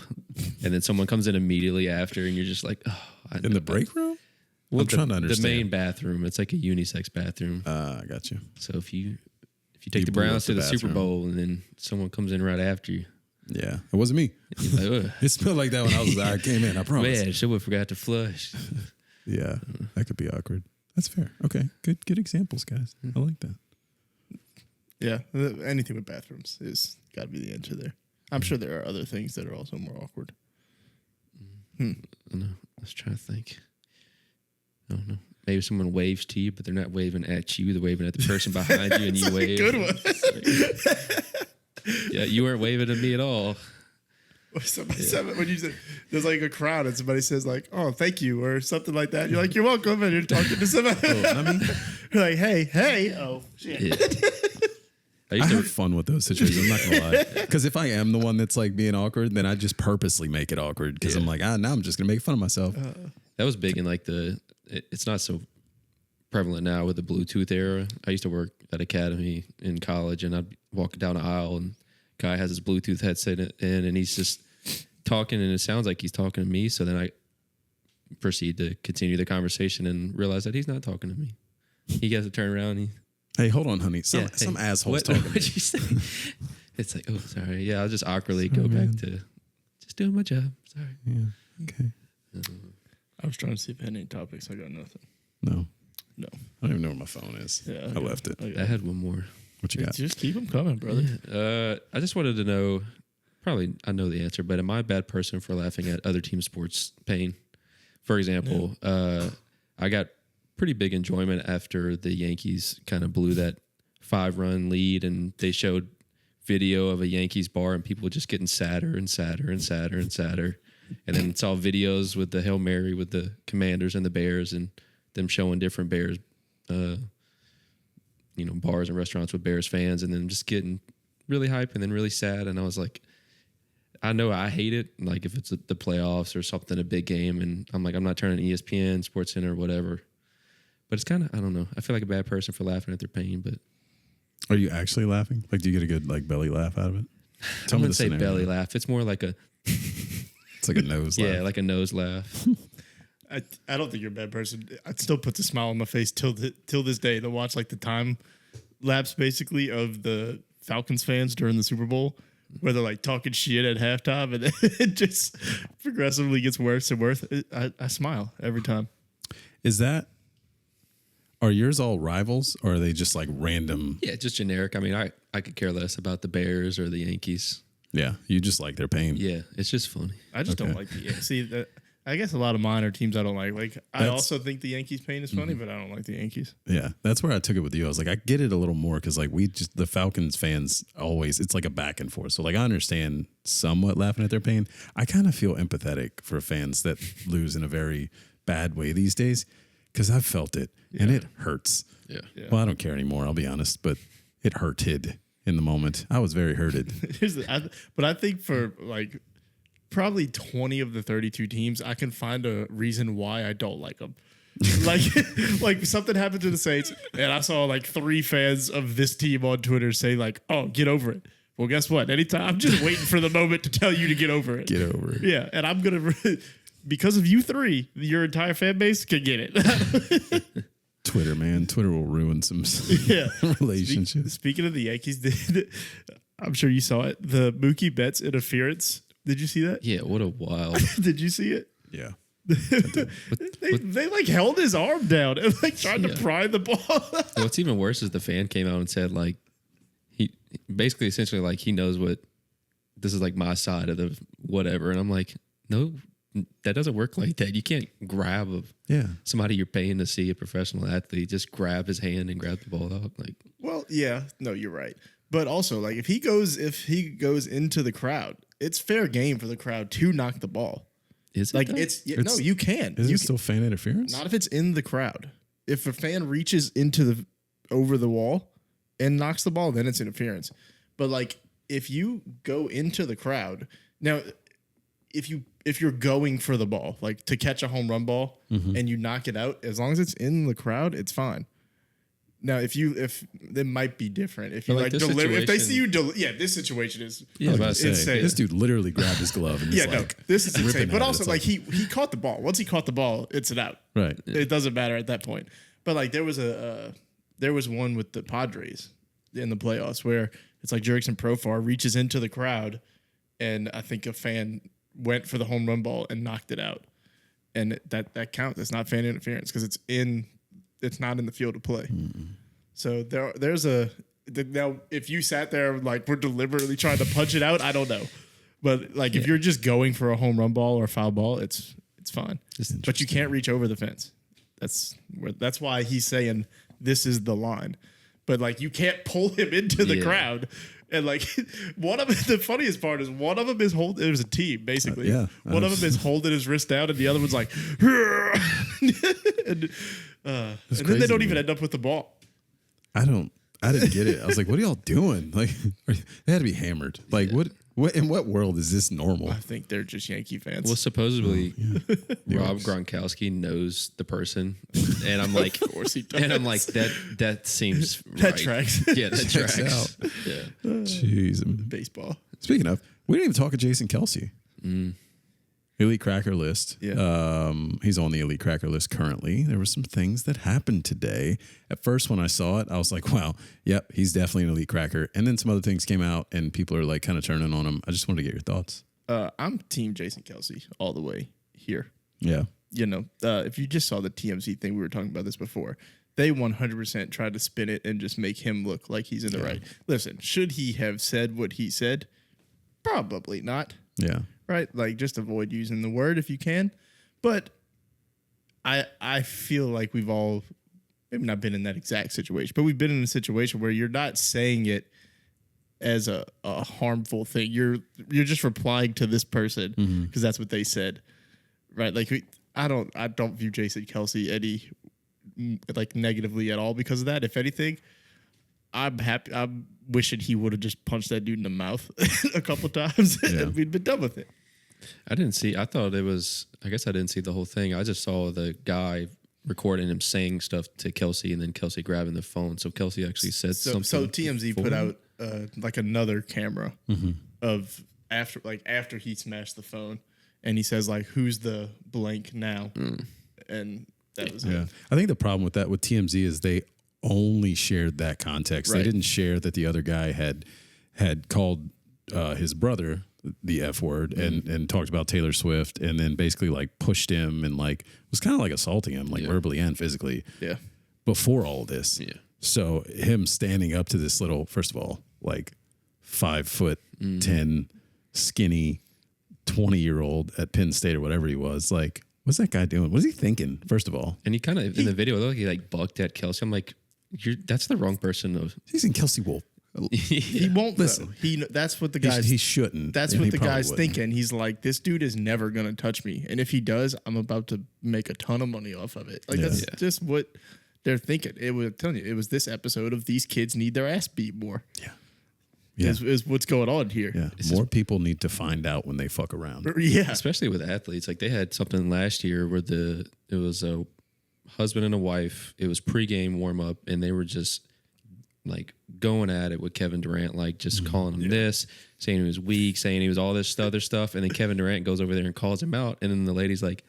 and then someone comes in immediately after, and you're just like, oh, in the break room? Well, I'm trying to understand. The main bathroom. It's like a unisex bathroom. I got you. So if you take the Browns to the Super Bowl, and then someone comes in right after you. Yeah, it wasn't me. Like, it smelled like that when I came in. I promise. Man, someone forgot to flush. Yeah, that could be awkward. That's fair. Okay, good examples, guys. I like that. Yeah, anything with bathrooms is got to be the answer there. I'm sure there are other things that are also more awkward. I don't know. Let's try to think. I don't know. Maybe someone waves to you, but they're not waving at you. They're waving at the person behind you, and you wave. Good one. Yeah, you weren't waving at me at all. When you say there's like a crowd and somebody says like, "Oh, thank you," or something like that, you're like, "You're welcome," and you're talking to somebody. You're like, "Hey, oh shit." Yeah. I have fun with those situations. I'm not gonna lie, because if I am the one that's like being awkward, then I just purposely make it awkward because I'm like, now I'm just gonna make fun of myself. That was big in like it's not so prevalent now with the Bluetooth era. I used to work at Academy in college, and I'd walk down the aisle, and guy has his Bluetooth headset in, and he's just talking, and it sounds like he's talking to me. So then I proceed to continue the conversation and realize that he's not talking to me. He has to turn around. And Hey, hold on, honey. Some asshole's talking. What'd you say? It's like, oh, sorry. Yeah, I'll just awkwardly go back to just doing my job. Sorry. Yeah. Okay. I was trying to see if I had any topics. I got nothing. No. I don't even know where my phone is. Yeah, I left it. I had one more. What you got? Just keep them coming, brother. I just wanted to know, probably I know the answer, but am I a bad person for laughing at other team sports pain? For example, I got pretty big enjoyment after the Yankees kind of blew that 5-run lead, and they showed video of a Yankees bar and people just getting sadder and sadder and sadder and sadder. And then saw videos with the Hail Mary with the Commanders and the Bears and them showing different Bears, bars and restaurants with Bears fans, and then just getting really hype and then really sad. And I was like, I know I hate it. Like if it's the playoffs or something, a big game, and I'm like, I'm not turning ESPN, SportsCenter, whatever. But it's kind of, I don't know. I feel like a bad person for laughing at their pain, but. Are you actually laughing? Like, do you get a good like belly laugh out of it? I wouldn't say belly laugh. It's more like a. It's like a nose laugh. Yeah, like a nose laugh. I don't think you're a bad person. It still puts a smile on my face till this day to watch like the time lapse basically of the Falcons fans during the Super Bowl, where they're like talking shit at halftime, and it just progressively gets worse and worse. I smile every time. Are yours all rivals, or are they just like random? Yeah, just generic. I mean, I could care less about the Bears or the Yankees. Yeah, you just like their pain. Yeah, it's just funny. I just don't like the Yankees. See, I guess a lot of mine are teams I don't like. Like, I also think the Yankees pain is funny, but I don't like the Yankees. Yeah, that's where I took it with you. I was like, I get it a little more because like the Falcons fans always, it's like a back and forth. So like I understand somewhat laughing at their pain. I kind of feel empathetic for fans that lose in a very bad way these days because I've felt it and it hurts. Yeah. Well, I don't care anymore, I'll be honest, but it hurted in the moment. I was very hurted. But I think for like probably 20 of the 32 teams, I can find a reason why I don't like them. like something happened to the Saints, and I saw like 3 fans of this team on Twitter say like, "Oh, get over it." Well, guess what? Anytime, I'm just waiting for the moment to tell you to get over it. Get over it. Yeah, and I'm gonna because of you 3, your entire fan base can get it. Twitter, man. Twitter will ruin some relationships. Speaking of the Yankees, I'm sure you saw it. The Mookie Betts interference. Did you see that? Yeah, what a wild. Did you see it? Yeah. They like held his arm down and like tried to pry the ball. What's even worse is the fan came out and said like he basically essentially like he knows what this is like my side of the whatever, and I'm like, no, that doesn't work like that. You can't grab somebody you're paying to see, a professional athlete, just grab his hand and grab the ball out. Like, well, yeah, no, you're right. But also, like if he goes into the crowd, it's fair game for the crowd to knock the ball. Is it? Like no, you can. Is it still fan interference? Not if it's in the crowd. If a fan reaches over the wall and knocks the ball, then it's interference. But like if you go into the crowd, now if you're going for the ball, like to catch a home run ball and you knock it out, as long as it's in the crowd, it's fine. Now, if it might be different. If you like deliver, if they see you, this situation is insane. This dude literally grabbed his glove and this is insane. But also, like he caught the ball. Once he caught the ball, it's an out. Right. It doesn't matter at that point. But like there was one with the Padres in the playoffs where it's like Jurickson Profar reaches into the crowd, and I think a fan went for the home run ball and knocked it out, and that counts. It's not fan interference because it's not in the field of play. Mm-mm. So there's now if you sat there like we're deliberately trying to punch it out, I don't know. But like if you're just going for a home run ball or a foul ball, it's fine. But you can't reach over the fence. That's why he's saying this is the line. But like you can't pull him into the crowd. And like the funniest part is one of them is holding. It was a team basically. One of them is holding his wrist down, and the other one's like, and then they don't even end up with the ball. I didn't get it. I was like, what are y'all doing? Like, they had to be hammered. Like, what in what world is this normal? I think they're just Yankee fans. Well, supposedly Rob Gronkowski knows the person, and I'm like, of course he does. And I'm like, that seems that right. tracks. Yeah, that tracks. Out. Yeah. Jeez. Baseball. Speaking of, we didn't even talk of Jason Kelsey. Elite Cracker list. Yeah. He's on the Elite Cracker list currently. There were some things that happened today. At first, when I saw it, I was like, wow, yep, he's definitely an Elite Cracker. And then some other things came out and people are like kind of turning on him. I just wanted to get your thoughts. I'm team Jason Kelsey all the way here. Yeah. You know, if you just saw the TMZ thing, we were talking about this before. They 100% tried to spin it and just make him look like he's in the right. Listen, should he have said what he said? Probably not. Yeah. Right? Like, just avoid using the word if you can. But I feel like we've all maybe not been in that exact situation, but we've been in a situation where you're not saying it as a harmful thing. You're just replying to this person because that's what they said. Right? Like I don't view Jason Kelsey any like negatively at all because of that. If anything, I'm happy. I'm wishing he would have just punched that dude in the mouth a couple times and we'd been done with it. I didn't see. I thought it was. I guess I didn't see the whole thing. I just saw the guy recording him saying stuff to Kelsey, and then Kelsey grabbing the phone. So Kelsey actually said something. So TMZ put out like another camera of after he smashed the phone, and he says like, "Who's the blank now?" And that was it. I think the problem with that with TMZ is they only shared that context. Right. They didn't share that the other guy had called his brother the F word and talked about Taylor Swift and then basically like pushed him and like was kind of like assaulting him like verbally and physically before all of this. Yeah. So him standing up to this little, first of all, like 5'10" skinny 20-year-old at Penn State or whatever he was, like, what's that guy doing? What's he thinking, first of all? And he kind of, in the video, looked like he like bucked at Kelsey. I'm like, that's the wrong person. Jason Kelsey will. He won't listen. That's what the guys. He shouldn't. That's what the guy's thinking. He's like, this dude is never gonna touch me, and if he does, I'm about to make a ton of money off of it. Like that's just what they're thinking. I'm telling you, it was this episode of these kids need their ass beat more. Is what's going on here. Yeah, more people need to find out when they fuck around. Yeah, especially with athletes. Like they had something last year where it was a husband and a wife. It was pregame warm up, and they were just like going at it with Kevin Durant, like just calling him this, saying he was weak, saying he was all this other stuff, and then Kevin Durant goes over there and calls him out, and then the lady's like,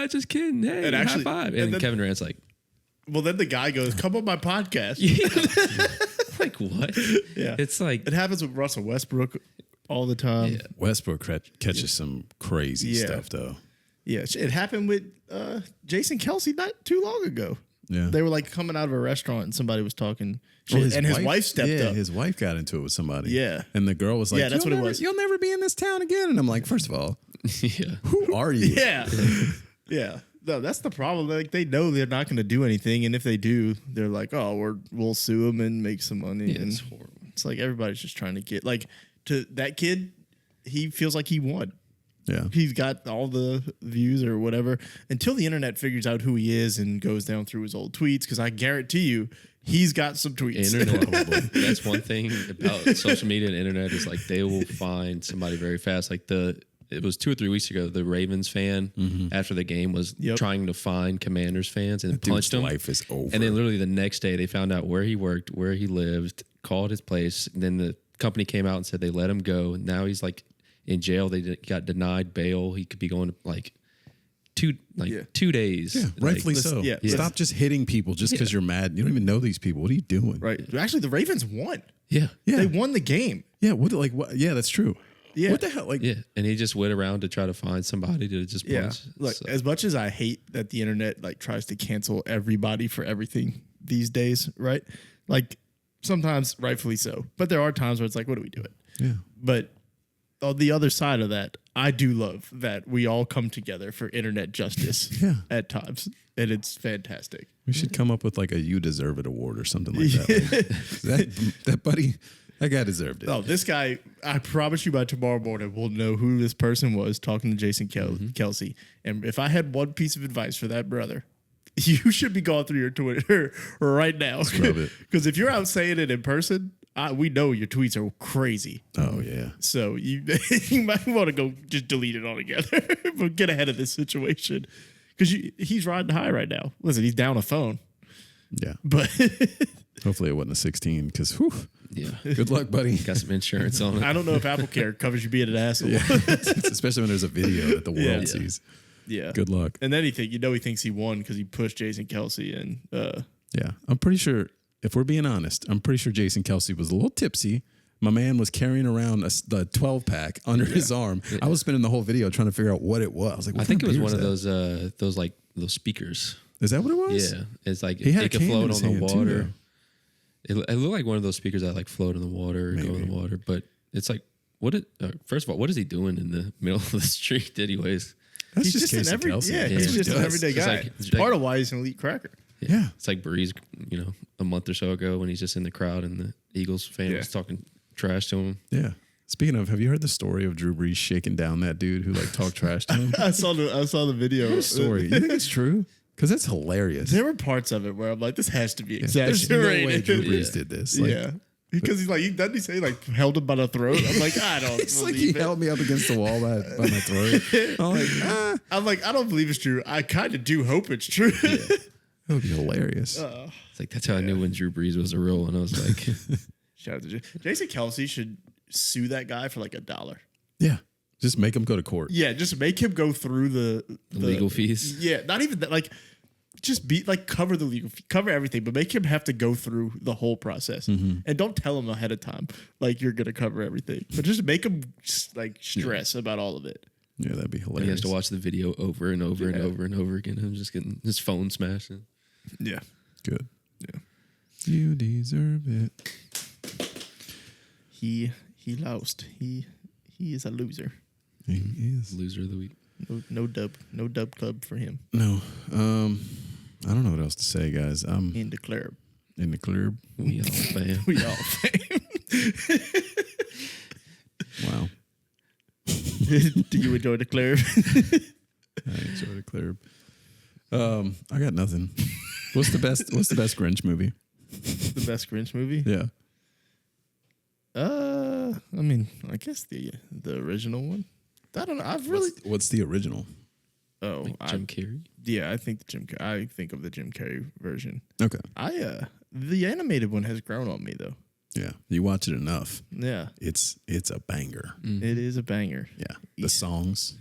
just kidding, hey, and actually, high five, and then Kevin Durant's like, well, then the guy goes, come on my podcast. Like what? Yeah, it's like it happens with Russell Westbrook all the time. Yeah. Westbrook catches some crazy stuff though. Yeah, it happened with Jason Kelsey not too long ago. Yeah, they were like coming out of a restaurant and somebody was talking shit, and his wife stepped up. His wife got into it with somebody. Yeah, and the girl was like, "Yeah, that's what it was. You'll never be in this town again." And I'm like, first of all, who are you? Yeah. No, that's the problem. Like they know they're not going to do anything, and if they do, they're like, "Oh, we'll sue them and make some money." Yeah, and it's horrible. It's like everybody's just trying to get like to that kid. He feels like he won. Yeah, he's got all the views or whatever until the internet figures out who he is and goes down through his old tweets. Because I guarantee you, he's got some tweets. Internet, that's one thing about social media and internet is like they will find somebody very fast. Like it was 2 or 3 weeks ago, the Ravens fan after the game was trying to find Commanders fans and punched him. Life is over. And then literally the next day they found out where he worked, where he lived, called his place. And then the company came out and said they let him go. And now he's like in jail. They got denied bail. He could be going to like 2 days. Yeah, rightfully so. Yeah. Stop just hitting people just because you're mad. You don't even know these people. What are you doing? Right. Actually, the Ravens won. Yeah. They won the game. Yeah. What? Yeah, that's true. Yeah. What the hell? Like, and he just went around to try to find somebody to just punch. Look, as much as I hate that the internet like tries to cancel everybody for everything these days, right? Like sometimes rightfully so, but there are times where it's like, what are we doing? Yeah. But on the other side of that, I do love that we all come together for internet justice at times, and it's fantastic. We should come up with like a "You Deserve It" award or something like that. That buddy, that guy deserved it. Oh, this guy! I promise you, by tomorrow morning, we'll know who this person was talking to Jason Kelsey. And if I had one piece of advice for that brother, you should be going through your Twitter right now. Scrub it. Because if you're out saying it in person, we know your tweets are crazy. Oh yeah. So you might want to go just delete it altogether, but get ahead of this situation because he's riding high right now. Listen, he's down a phone. Yeah. But hopefully it wasn't a 16 because Yeah. good luck, buddy. Got some insurance on it. I don't know if Apple Care covers you being an asshole. Yeah. Especially when there's a video that the world sees. Yeah. Good luck. And then he thinks he won because he pushed Jason Kelsey and Yeah. I'm pretty sure, if we're being honest, I'm pretty sure Jason Kelsey was a little tipsy. My man was carrying around the 12 pack under his arm. I was spending the whole video trying to figure out what it was. I was like, I think it was one of those like those speakers. Is that what it was? Yeah, it's like He had it a could can float in his on the hand, too, water. It looked like one of those speakers that like float in the water, or go in the water. But it's like, first of all, what is he doing in the middle of the street, anyways? That's he's just Casey Kelsey. Yeah, he's just an everyday guy. It's Part of why he's an elite cracker. Yeah. It's like Breeze, a month or so ago when he's just in the crowd and the Eagles fan was talking trash to him. Yeah. Speaking of, have you heard the story of Drew Brees shaking down that dude who like talked trash to him? I saw the video. Story. You think it's true? Because that's hilarious. There were parts of it where I'm like, this has to be There's no exaggerated. way Drew Brees did this. Like, yeah. Because he's like, doesn't he say like held him by the throat? I'm like, I don't it's like believe he it. held me up against the wall by my throat. I'm like, I don't believe it's true. I kind of do hope it's true. That would be hilarious. It's like, that's how I knew when Drew Brees was a real one. I was like, Shout out to Jason Kelsey should sue that guy for like $1. Yeah. Just make him go to court. Yeah, just make him go through the legal fees. Yeah, not even that. Like, just be like cover the legal fee, cover everything, but make him have to go through the whole process, and don't tell him ahead of time like you're gonna cover everything, but just make him like stress about all of it. Yeah, that'd be hilarious. He has to watch the video over and over and over and over again. I'm just getting his phone smashing. Yeah, Good. yeah. You deserve it. He lost. He is a loser. He is. Loser of the week. No dub club for him. No. I don't know what else to say, guys. I'm In the club. in the club. We all fan. We all fame. Wow. Do you enjoy the club? I enjoy the club. I got nothing. What's the best Grinch movie? The best Grinch movie? Yeah. I mean, I guess the original one. I don't know. I've really. What's the original? Oh, Like Jim Carrey. yeah. I think I think of the Jim Carrey version. Okay. The animated one has grown on me though. Yeah. You watch it enough. Yeah, It's a banger. it is a banger. Yeah. The songs,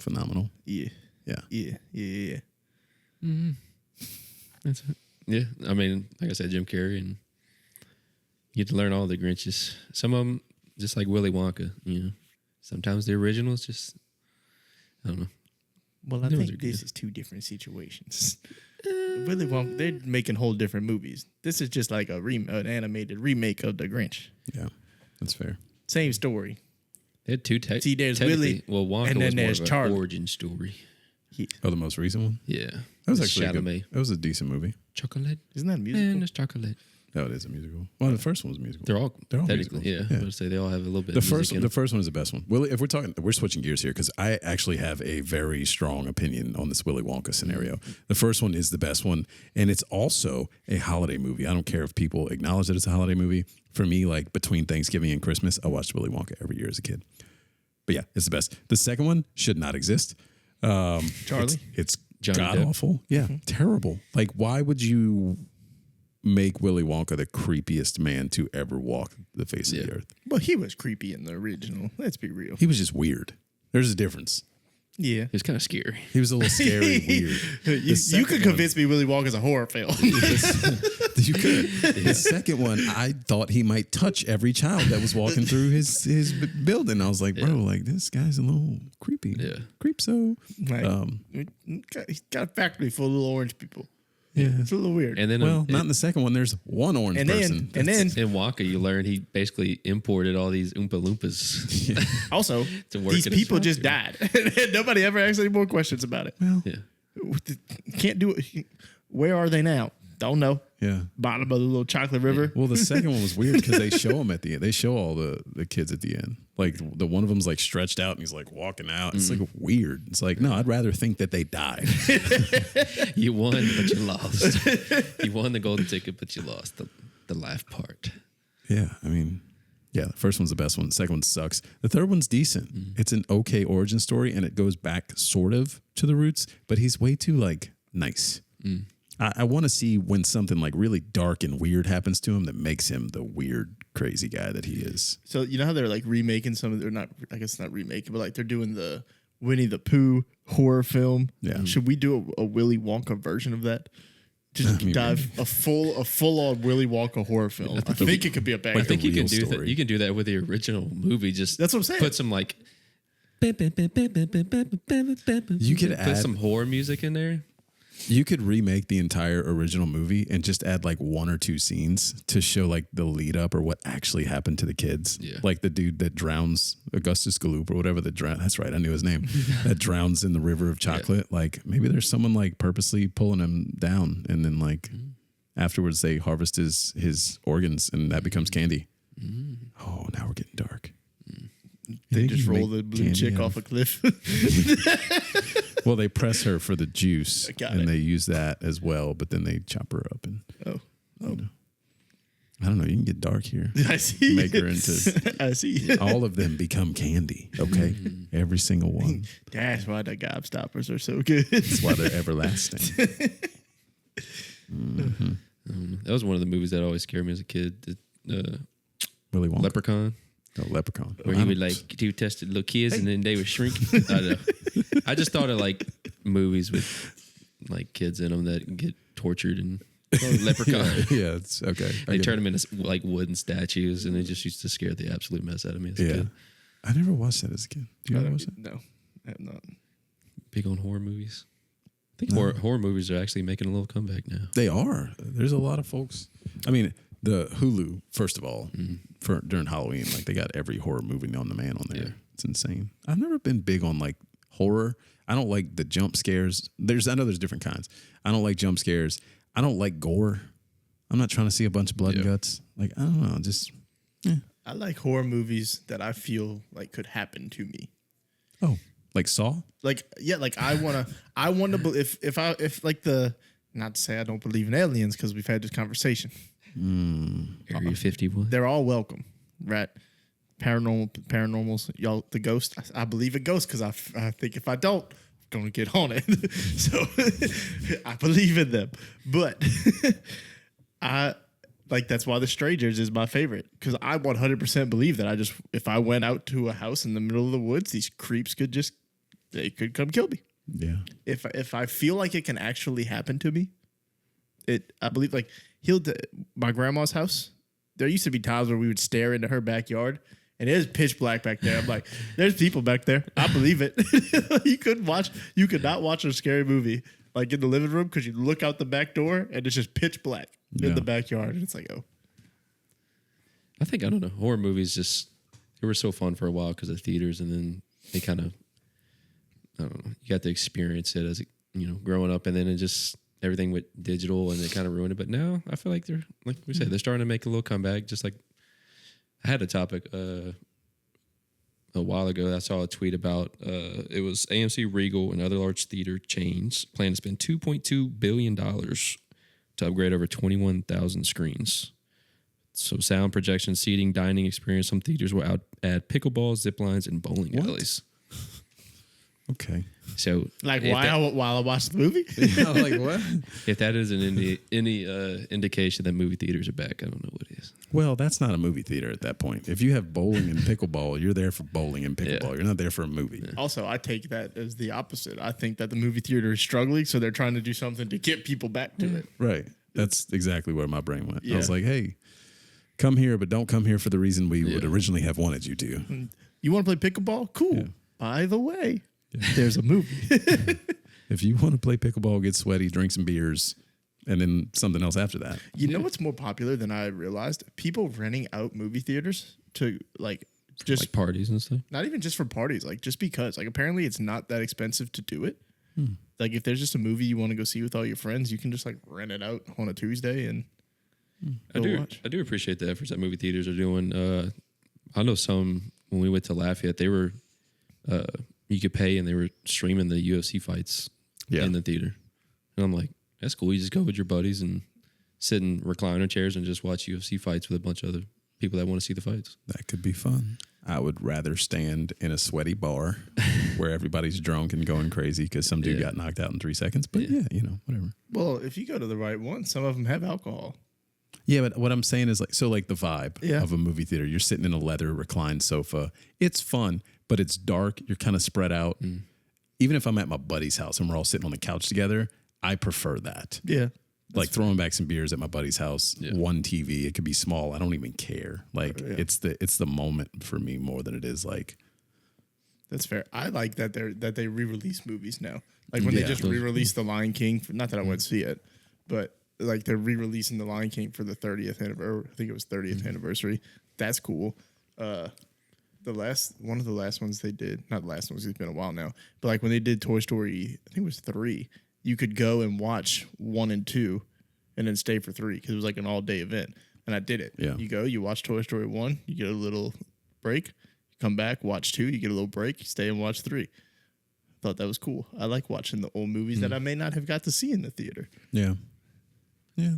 phenomenal. Yeah, Yeah. yeah. That's it. Yeah. I mean, like I said, Jim Carrey, and you get to learn all the Grinches. Some of them, just like Willy Wonka, Sometimes the originals just, I don't know. Well, I Those think are this good. is two different situations. Willy Wonka, they're making whole different movies. This is just like an animated remake of the Grinch. Yeah. That's fair. Same story. They had two See, there's technically- Willy, Well, Wonka and then was more there's of an Charlie. origin story. Oh, the most recent one? Yeah. That was With actually a good. Chalamet. That was a decent movie. Chocolate. Isn't that a musical? And there's chocolate. No, it is a musical. Well, the first one was a musical. They're all technically, musicals. yeah. I would say they all have a little bit The of music in the them. first one is the best one. Willie, if we're switching gears here because I actually have a very strong opinion on this Willy Wonka scenario. The first one is the best one, and it's also a holiday movie. I don't care if people acknowledge that it's a holiday movie. For me, like between Thanksgiving and Christmas, I watched Willy Wonka every year as a kid. But yeah, it's the best. The second one should not exist. Charlie? It's Johnny god Depp. awful. Yeah, terrible. Like, why would you make Willy Wonka the creepiest man to ever walk the face of the earth? Well, he was creepy in the original. Let's be real. He was just weird. There's a difference. Yeah. It was kind of scary. He was a little scary, weird. You could convince me Willy Wonka's a horror film. You could. The second one, I thought he might touch every child that was walking through his building. I was like, bro, like this guy's a little creepy. Yeah. Creep so. Like, he's got a factory full of little orange people. Yeah. It's a little weird. And then not in the second one. There's one orange person. And then in Wonka, you learn he basically imported all these Oompa Loompas. also, to work these at his people just factory. died. Nobody ever asked any more questions about it. Well, Yeah. Can't do it. Where are they now? Don't know. yeah. Bottom of the little chocolate river. Well, the second one was weird because they show them at the end. They show all the kids at the end. Like the one of them's like stretched out and he's like walking out. It's like weird. It's like, no, I'd rather think that they died. You won, but you lost. You won the golden ticket, but you lost the laugh part. Yeah, I mean, yeah, the first one's the best one. The second one sucks. The third one's decent. It's an okay origin story, and it goes back sort of to the roots, but he's way too like nice. I want to see when something like really dark and weird happens to him that makes him the weird, crazy guy that he is. So you know how they're like remaking some of, they're not, I guess not remaking, but like they're doing the Winnie the Pooh horror film. Yeah. Should we do a Willy Wonka version of that? Just I mean, dive a full on Willy Wonka horror film. I think it could be a banger. I think you can real do that. story. You can do that with the original movie. Just That's what I'm saying. Put some like. You could put add some horror music in there. You could remake the entire original movie and just add like one or two scenes to show like the lead up or what actually happened to the kids. Yeah. Like the dude that drowns, Augustus Gloop or whatever that drown. That's right, I knew his name. That drowns in the river of chocolate. Yeah. Like maybe there's someone like purposely pulling him down, and then like afterwards they harvest his organs and that becomes candy. Oh, now we're getting dark. They just roll the blue chick off a cliff. Well, they press her for the juice, Got and it. they use that as well. But then they chop her up, and Oh. I don't know. You can get dark here. I see. Make her into. I see. All of them become candy. Okay, every single one. That's why the gobstoppers are so good. That's why they're everlasting. That was one of the movies that always scared me as a kid. Willy Wonka. Leprechaun. No, Leprechaun. Where he would like do tested little kids and then they would shrink. I don't know. I just thought of like movies with like kids in them that get tortured and Leprechaun. Yeah, it's okay. They turn them into like wooden statues, and they just used to scare the absolute mess out of me as a kid. I never watched that as a kid. Do you ever watch that? No, I have not. Big on horror movies. I think horror movies are actually making a little comeback now. They are. There's a lot of folks. I mean, the Hulu, first of all, for during Halloween, like they got every horror movie on demand on there. Yeah. It's insane. I've never been big on like horror. I don't like the jump scares. I know there's different kinds. I don't like jump scares. I don't like gore. I'm not trying to see a bunch of blood and guts. Like, I don't know. Just, I like horror movies that I feel like could happen to me. oh, like Saw? Like, yeah, like I want to, if like not to say I don't believe in aliens because we've had this conversation. Area 51. They're all welcome, right? Paranormals, y'all, the ghost. I believe in ghosts because I think if I don't, I'm gonna get on it. So I believe in them, but that's why The Strangers is my favorite because I 100% believe that if I went out to a house in the middle of the woods, these creeps could come kill me. Yeah. If I feel like it can actually happen to me, I believe like my grandma's house. There used to be times where we would stare into her backyard and it is pitch black back there. I'm like, there's people back there. I believe it. You could not watch a scary movie like in the living room because you look out the back door and it's just pitch black in the backyard. And it's like, oh. I don't know. Horror movies they were so fun for a while because of theaters, and then they kind of, I don't know, you got to experience it as, growing up, and then it just, everything went digital and it kind of ruined it. But now I feel like they're, like we said, they're starting to make a little comeback. Just like I had a topic a while ago. I saw a tweet about it was AMC, Regal, and other large theater chains plan to spend $2.2 billion to upgrade over 21,000 screens. So sound, projection, seating, dining experience. Some theaters will add pickleball, zip lines, and bowling alleys. Okay. So like while I watch the movie? Like what? If that is any indication that movie theaters are back, I don't know what is. Well, that's not a movie theater at that point. If you have bowling and pickleball, you're there for bowling and pickleball. Yeah. You're not there for a movie. Yeah. Also, I take that as the opposite. I think that the movie theater is struggling, so they're trying to do something to get people back to it. Right. That's exactly where my brain went. Yeah. I was like, hey, come here, but don't come here for the reason we would originally have wanted you to. You want to play pickleball? Cool. Yeah. By the way, there's a movie. If you want to play pickleball, get sweaty, drink some beers, and then something else after that. You know what's more popular than I realized? People renting out movie theaters to just like parties and stuff. not even just for parties, just because. Apparently it's not that expensive to do it. If there's just a movie you want to go see with all your friends, you can just rent it out on a Tuesday and watch. I do appreciate the efforts that movie theaters are doing. I know some when we went to Lafayette, they were you could pay and they were streaming the UFC fights in the theater, and I'm like, that's cool. You just go with your buddies and sit in recliner chairs and just watch UFC fights with a bunch of other people that want to see the fights. That could be fun. I would rather stand in a sweaty bar where everybody's drunk and going crazy because some dude got knocked out in 3 seconds. But whatever. Well, if you go to the right one, some of them have alcohol. Yeah, but what I'm saying is the vibe of a movie theater. You're sitting in a leather reclined sofa. It's fun, but it's dark. You're kind of spread out. Even if I'm at my buddy's house and we're all sitting on the couch together, I prefer that. Yeah. Throwing back some beers at my buddy's house, one TV, it could be small. I don't even care. It's the moment for me more than it is That's fair. I like that they re-release movies now. When they just re-released The Lion King, not that I went to see it, but they're re-releasing The Lion King for the 30th anniversary. I think it was 30th anniversary. That's cool. One of the last ones they did, not the last ones, it's been a while now, but when they did Toy Story, I think it was 3, you could go and watch 1 and 2 and then stay for 3 because it was an all-day event. And I did it. Yeah. You go, you watch Toy Story 1, you get a little break, you come back, watch 2, you get a little break, you stay and watch 3. Thought that was cool. I like watching the old movies that I may not have got to see in the theater. Yeah. Yeah.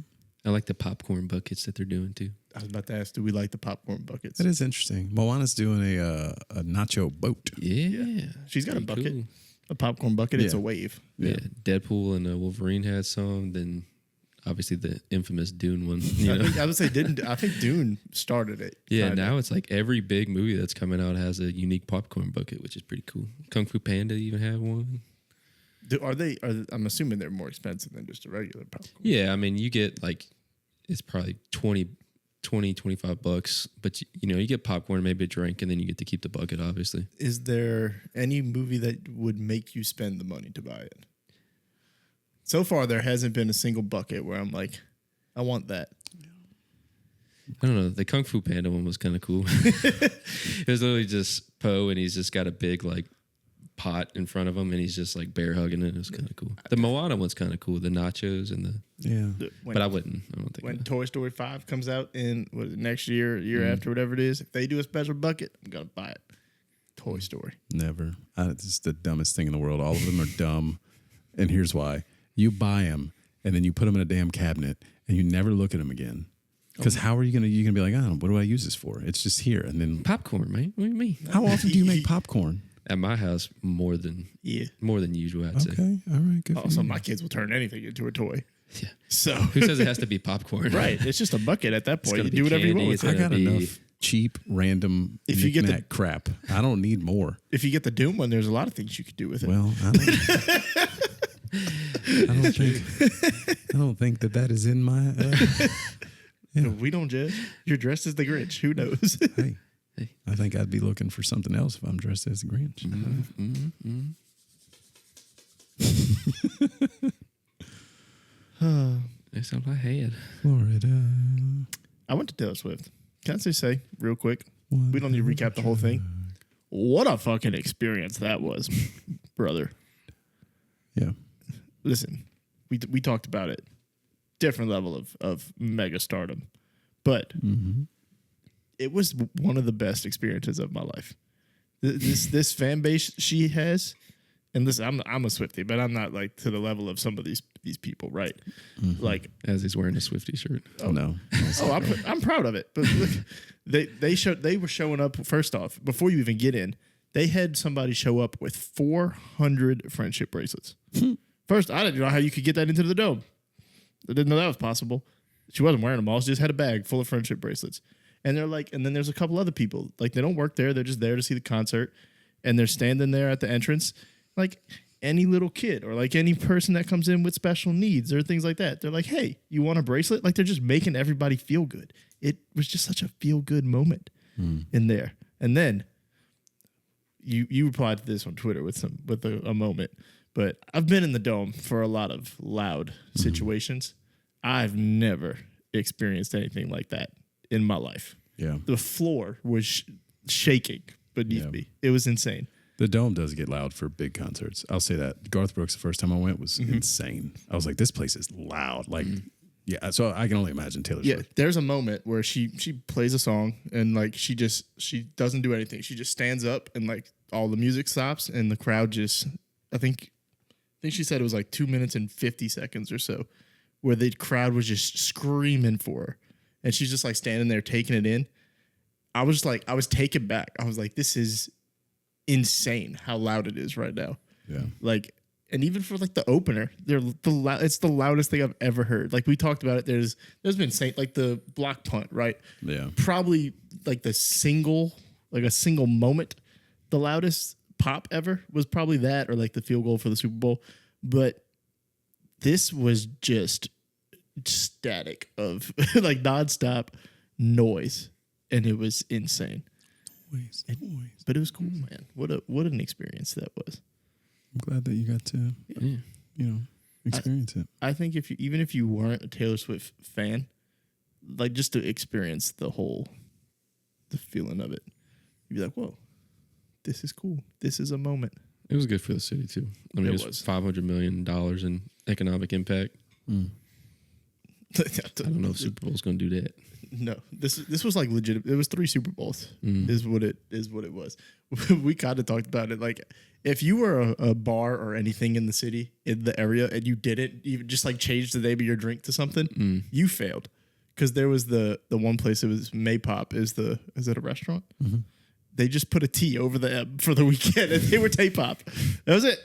I like the popcorn buckets that they're doing too. I was about to ask, do we like the popcorn buckets? That is interesting. Moana's doing a nacho boat. Yeah. She's got a Pretty bucket. cool. A popcorn bucket. It's Yeah. a wave. Yeah. Deadpool and Wolverine had some. Then obviously the infamous Dune one. I would say I think Dune started it. Yeah, kinda. now it's every big movie that's coming out has a unique popcorn bucket, which is pretty cool. Kung Fu Panda even have one. I'm assuming they're more expensive than just a regular popcorn. Yeah, I mean, you get it's probably $25, but you get popcorn, maybe a drink, and then you get to keep the bucket, obviously. Is there any movie that would make you spend the money to buy it? So far, there hasn't been a single bucket where I'm like, I want that. I don't know. The Kung Fu Panda one was kind of cool. It was literally just Poe, and he's just got a big pot in front of him, and he's just bear hugging it. It was kind of cool. The Moana one's kind of cool. The nachos and but I wouldn't. I don't think. When Toy Story 5 comes out in next year, after, whatever it is, if they do a special bucket, I'm gonna buy it. Toy Story. Never. It's just the dumbest thing in the world. All of them are dumb, and here's why: you buy them, and then you put them in a damn cabinet, and you never look at them again. Because how are you gonna be like, oh, what do I use this for? It's just here, and then Popcorn, man. What do you mean? how often do you make popcorn? At my house, more than usual, I'd say. Okay, all right, good. So my kids will turn anything into a toy. Yeah. So Who says it has to be popcorn? right, it's just a bucket at that point. gonna You be do whatever you want candy, with it's it. I got be- enough cheap, random If you get the- crap. I don't need more. If you get the Doom one, there's a lot of things you could do with it. Well, I don't think that is in my. We don't judge. You're dressed as the Grinch. Who knows? Hey, I think I'd be looking for something else if I'm dressed as the Grinch. That's all I had. Florida. I went to Taylor Swift. Can I just say real quick? We don't need to recap the whole thing. What a fucking experience that was, brother. Yeah. Listen, we talked about it. Different level of mega stardom. But it was one of the best experiences of my life. This fan base she has, and listen, I'm a Swiftie, but I'm not to the level of some of these people, right? As he's wearing a Swiftie shirt. Oh no. I'm proud of it. But look, they were showing up. First off, before you even get in, they had somebody show up with 400 friendship bracelets. First, I didn't know how you could get that into the dome. I didn't know that was possible. She wasn't wearing them all. She just had a bag full of friendship bracelets. And they're and then there's a couple other people. They don't work there. They're just there to see the concert. And they're standing there at the entrance. Any little kid or any person that comes in with special needs or things like that. They're like, hey, you want a bracelet? They're just making everybody feel good. It was just such a feel good moment in there. And then you replied to this on Twitter with a moment. But I've been in the dome for a lot of loud situations. I've never experienced anything like that in my life. Yeah. The floor was shaking beneath me. It was insane. The Dome does get loud for big concerts. I'll say that. Garth Brooks, the first time I went, was insane. I was like, this place is loud. Like, yeah. So I can only imagine Taylor Swift. Yeah, there's a moment where she plays a song and like she doesn't do anything. She just stands up and like all the music stops and the crowd just. I think she said it was like 2 minutes and 50 seconds or so, where the crowd was just screaming for her, and she's just like standing there taking it in. I was taken back. I was like, this is insane how loud it is right now. Yeah. Like, and even for like the opener, it's the loudest thing I've ever heard. Like we talked about it. There's been like the block punt, right? Yeah. Probably like a single moment, the loudest pop ever was probably that, or like the field goal for the Super Bowl. But this was just static of like nonstop noise, and it was insane. But it was cool, man. What an experience that was. I'm glad that you got to, experience it. I think even if you weren't a Taylor Swift fan, like just to experience the feeling of it, you'd be like, whoa, this is cool. This is a moment. It was good for the city too. I mean, it was $500 million in economic impact. I don't know if Super Bowl's going to do that. No, this was like legit. It was 3 Super Bowls. Is what it was. We kind of talked about it. Like if you were a bar or anything in the city, in the area, and you didn't even just like change the name of your drink to something, you failed. Because there was the one place, it was Maypop. Is it a restaurant? Mm-hmm. They just put a T over the M for the weekend, and they were Tay-Pop. That was it.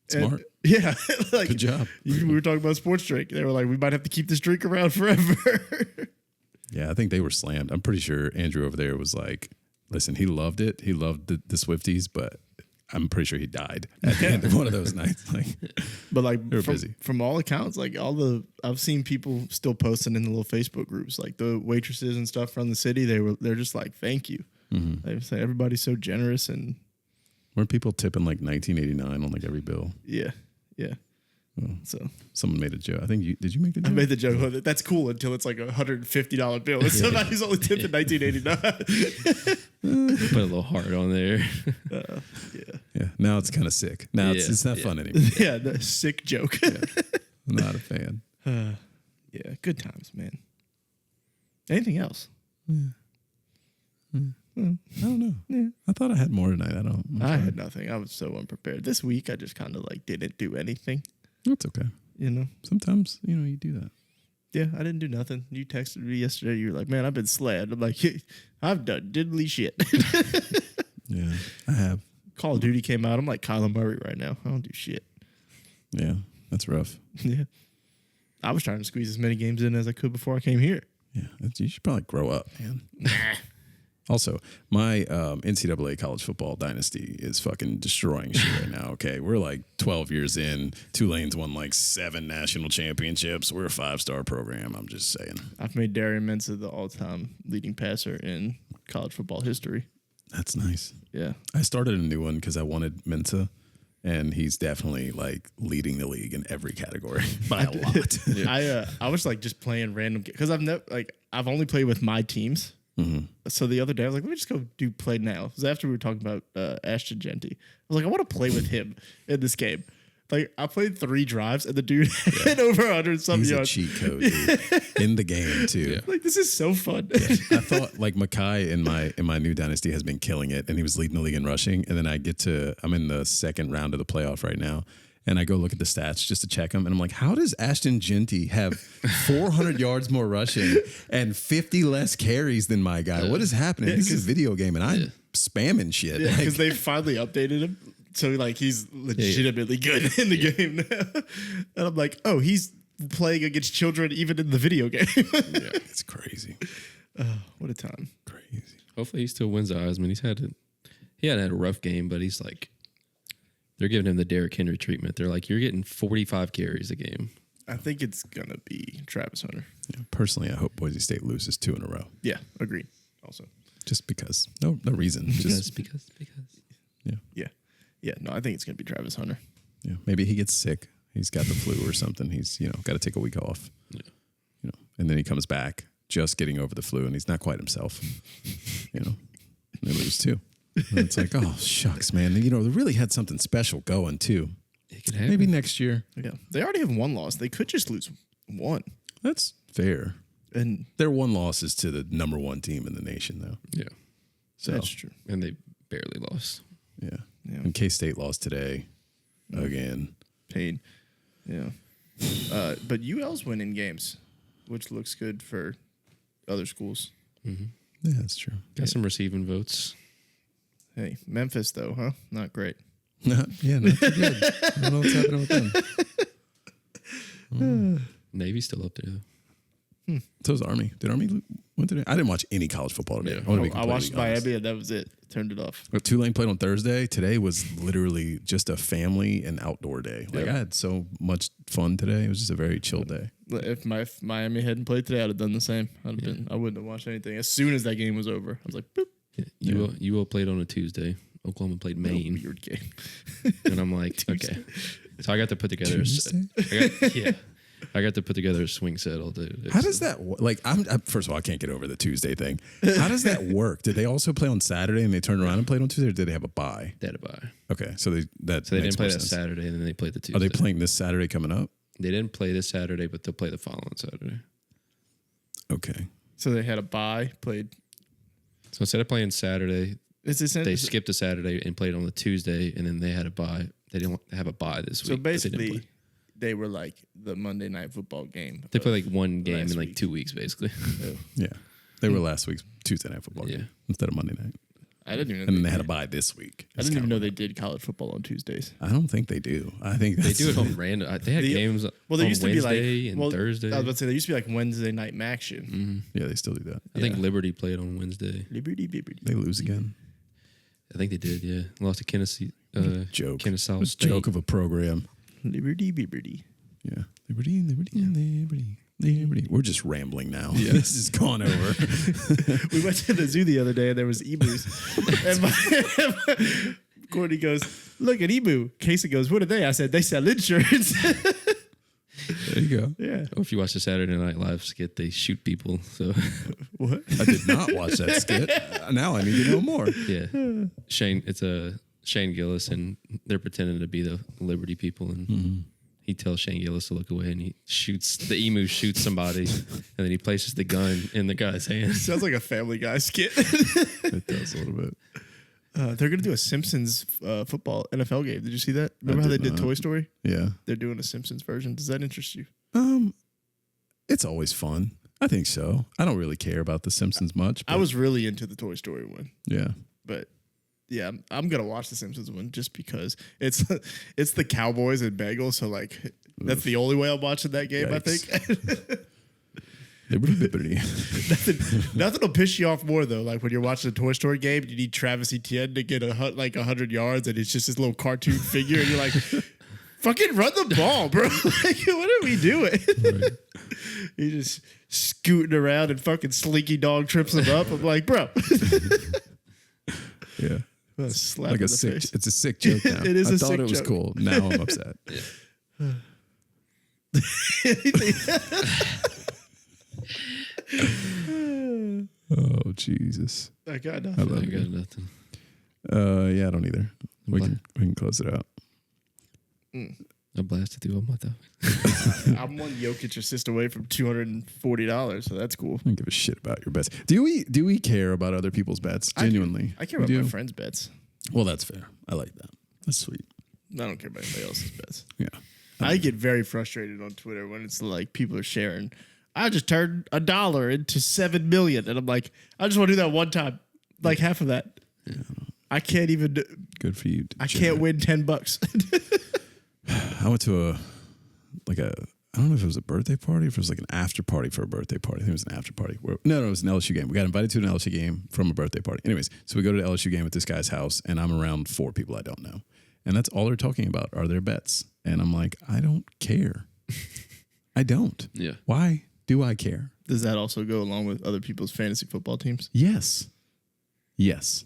Smart. And, yeah. Like, good job. We were talking about sports drink. They were like, we might have to keep this drink around forever. Yeah, I think they were slammed. I'm pretty sure Andrew over there was like, listen, he loved it. He loved the Swifties, but I'm pretty sure he died at the end of one of those nights. Like, but like they were busy. From all accounts, like I've seen people still posting in the little Facebook groups, like the waitresses and stuff from the city. They're just like, thank you. Mm-hmm. They say everybody's so generous, and weren't people tipping like $19.89 on like every bill? Yeah. Oh. So someone made a joke. I think did you make the joke? I made the joke. That's cool until it's like $150 bill. And somebody's only tipped at $19.89. Put a little heart on there. Yeah. Now it's kind of sick. Now it's not fun anymore. Yeah, the sick joke. I'm not a fan. Yeah, good times, man. Anything else? I don't know. Yeah. I thought I had more tonight. I had nothing. I was so unprepared. This week, I just kind of like didn't do anything. That's okay. Sometimes, you do that. Yeah, I didn't do nothing. You texted me yesterday. You were like, man, I've been slammed. I'm like, I've done diddly shit. Yeah, I have. Call of Duty came out. I'm like Kyler Murray right now. I don't do shit. Yeah, that's rough. Yeah. I was trying to squeeze as many games in as I could before I came here. Yeah, you should probably grow up, man. Also, my NCAA college football dynasty is fucking destroying shit right now. Okay, we're like 12 years in. Tulane's won like 7 national championships. We're a 5-star program. I'm just saying. I've made Darian Mensah the all-time leading passer in college football history. That's nice. Yeah, I started a new one because I wanted Mensah, and he's definitely like leading the league in every category by a lot. Yeah. I was like just playing random because I've only played with my teams. Mm-hmm. So the other day I was like, let me just go play now. Because after we were talking about Ashton Genty, I was like, I want to play with him in this game. Like I played 3 drives and the dude had over 100-something yards. He's a cheat code, dude. In the game too. Yeah. Like this is so fun. Yeah. I thought like Makai in my new dynasty has been killing it, and he was leading the league in rushing. And then I'm in the second round of the playoff right now. And I go look at the stats just to check them. And I'm like, how does Ashton Genty have 400 yards more rushing and 50 less carries than my guy? What is happening? This is a video game, and I'm spamming shit. Yeah, because they finally updated him. So, like, he's legitimately good in the game now. And I'm like, oh, he's playing against children even in the video game. Yeah, it's crazy. What a time. Crazy. Hopefully he still wins the Heisman. He hadn't had a rough game, but he's like, they're giving him the Derrick Henry treatment. They're like, you're getting 45 carries a game. I think it's going to be Travis Hunter. Yeah, personally, I hope Boise State loses 2 in a row. Yeah, agreed. Also. Just because. No reason. Just because. Yeah, no, I think it's going to be Travis Hunter. Yeah, maybe he gets sick. He's got the flu or something. He's, got to take a week off. Yeah. and then he comes back just getting over the flu, and he's not quite himself. And they lose too. And it's like, oh shucks, man. They really had something special going too. It could happen. Maybe next year. Yeah, they already have one loss. They could just lose one. That's fair. And their one loss is to the number one team in the nation, though. Yeah, so that's true. And they barely lost. Yeah. And K-State lost today again. Pain. Yeah. But UL's winning games, which looks good for other schools. Mm-hmm. Yeah, that's true. Got some receiving votes. Hey, Memphis though, huh? Not great. Not too good. I don't know what's happening with them. Navy's still up there though. So is Army. Did Army win today? I didn't watch any college football today. Yeah. I watched Miami and that was it. Turned it off. Well, Tulane played on Thursday. Today was literally just a family and outdoor day. Like I had so much fun today. It was just a very chill day. If Miami hadn't played today, I'd have done the same. I wouldn't have watched anything. As soon as that game was over, I was like, boop. Yeah. UL played on a Tuesday. Oklahoma played Maine. Weird game. And I'm like, okay. So I got to put together I got to put together a swing set all day today. How does that work? Like, first of all, I can't get over the Tuesday thing. How does that work? Did they also play on Saturday and they turned around and played on Tuesday, or did they have a bye? They had a bye. Okay, so they didn't play that Saturday, and then they played the Tuesday. Are they playing this Saturday coming up? They didn't play this Saturday, but they'll play the following Saturday. Okay. So they had a bye, played. So instead of playing Saturday, they skipped skipped a Saturday and played on the Tuesday, and then they had a bye. They didn't have a bye this week. So basically, they were like the Monday Night Football game. They played like one game in like week. 2 weeks, basically. Yeah. They were last week's Tuesday Night Football game instead of Monday night. I didn't even know. And then they had a bye this week. I didn't even know they did college football on Tuesdays. I don't think they do. I think they do it on random. They had games well, they used to Wednesday be like, and Thursday. I was about to say, there used to be like Wednesday night action. Mm-hmm. Yeah, they still do that. I think Liberty played on Wednesday. Liberty. They lose again. I think they did, yeah. Lost to Kennesaw. Joke. Kennesaw State. Joke of a program. Liberty. Yeah. Liberty. We're just rambling now. Yeah. This is gone over. We went to the zoo the other day and there was emus. and Courtney goes, look at emu. Casey goes, what are they? I said, they sell insurance. There you go. Yeah. Or if you watch the Saturday Night Live skit, they shoot people. So what? I did not watch that skit. Now I need to know more. Yeah. It's Shane Gillis, and they're pretending to be the Liberty people, and he tells Shane Gillis to look away, and the emu shoots somebody, and then he places the gun in the guy's hand. Sounds like a Family Guy skit. It does a little bit. They're going to do a Simpsons football NFL game. Did you see that? Remember how they did Toy Story? Yeah. They're doing a Simpsons version. Does that interest you? It's always fun. I think so. I don't really care about The Simpsons much. I was really into the Toy Story one. Yeah. But yeah, I'm gonna watch the Simpsons one just because it's the Cowboys and Bengals. So like that's the only way I'm watching that game. Yikes. I think. Liberty. Nothing will piss you off more though. Like when you're watching a Toy Story game, you need Travis Etienne to get 100 yards, and it's just this little cartoon figure, and you're like, "Fucking run the ball, bro! Like, what are we doing?" Right. He's just scooting around, and fucking Slinky Dog trips him up. I'm like, bro. Yeah. Slap like in a the sick. face. It's a sick joke now. It is I a thought sick it was joke. cool. Now I'm upset. Oh Jesus! I got I nothing. love I got you. nothing. Yeah, I don't either. We can close it out. I blasted through all my thoughts. I'm one Jokic assist away from $240, so that's cool. I don't give a shit about your bets. Do we care about other people's bets? Genuinely, I care about my friends' bets. Well, that's fair. I like that. That's sweet. I don't care about anybody else's bets. Yeah. I get very frustrated on Twitter when it's like people are sharing. I just turned $1 into 7 million, and I'm like, I just want to do that one time, like half of that. Yeah. I can't even. Good for you. I can't win $10. I went to I don't know if it was a birthday party or if it was like an after party for a birthday party. I think it was an after party. No, it was an LSU game. We got invited to an LSU game from a birthday party. Anyways, so we go to the LSU game at this guy's house, and I'm around 4 people I don't know. And that's all they're talking about are their bets. And I'm like, I don't care. I don't. Yeah. Why do I care? Does that also go along with other people's fantasy football teams? Yes. Yes.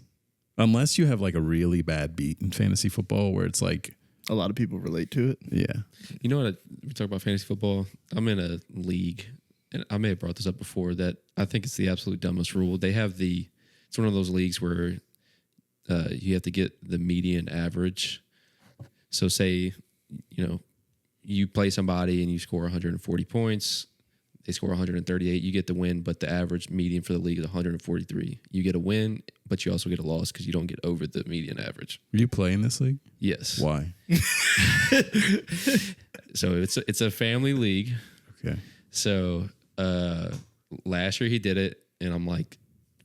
Unless you have like a really bad beat in fantasy football where it's like, a lot of people relate to it. Yeah. You know what? We talk about fantasy football. I'm in a league and I may have brought this up before, that I think it's the absolute dumbest rule. They have it's one of those leagues where you have to get the median average. So say, you play somebody and you score 140 points, they score 138, you get the win, but the average median for the league is 143. You get a win, but you also get a loss because you don't get over the median average. You play in this league? Yes. Why? So it's a family league. Okay. So last year he did it, and I'm like,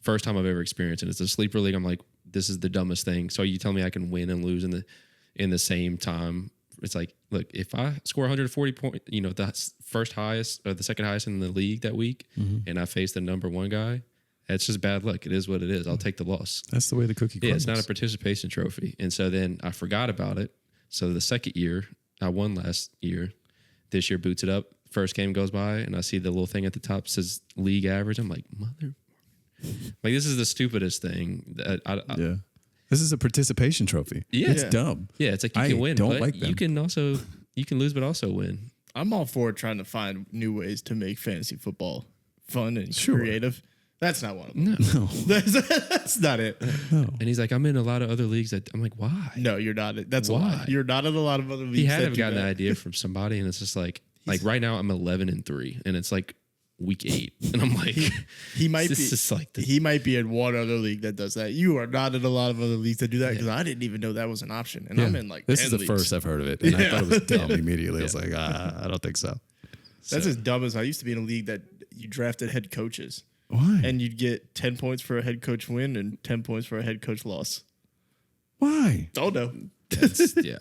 first time I've ever experienced it. It's a sleeper league. I'm like, this is the dumbest thing. So you tell me I can win and lose in the same time. It's like, look, if I score 140 points, the first highest or the second highest in the league that week, and I face the number one guy, that's just bad luck. It is what it is. I'll take the loss. That's the way the cookie crumbles. Yeah, it's not a participation trophy. And so then I forgot about it. So the second year, I won last year. This year boots it up. First game goes by, and I see the little thing at the top says league average. I'm like, this is the stupidest thing. Yeah. This is a participation trophy. Yeah. It's dumb. Yeah, it's like you can win, don't but like them. you can lose, but also win. I'm all for trying to find new ways to make fantasy football fun and Sure. creative. That's not one of them. No. That's not it. No. And he's like, I'm in a lot of other leagues that I'm like, why? No, you're not. That's Why? a lie. You're not in a lot of other leagues. He had to that have do gotten that. the idea from somebody, and it's just like right now I'm 11-3, and it's like week 8, and I'm like, He might be. this is like He might be in one other league that does that. You are not in a lot of other leagues that do that because I didn't even know that was an option, and I'm in like this 10 is the leagues. first I've heard of it, and I thought it was dumb immediately. I was Yeah. like, I don't think so. That's as dumb as I used to be in a league that you drafted head coaches, Why? and you'd get 10 points for a head coach win and 10 points for a head coach loss. Why? Oh no. yeah.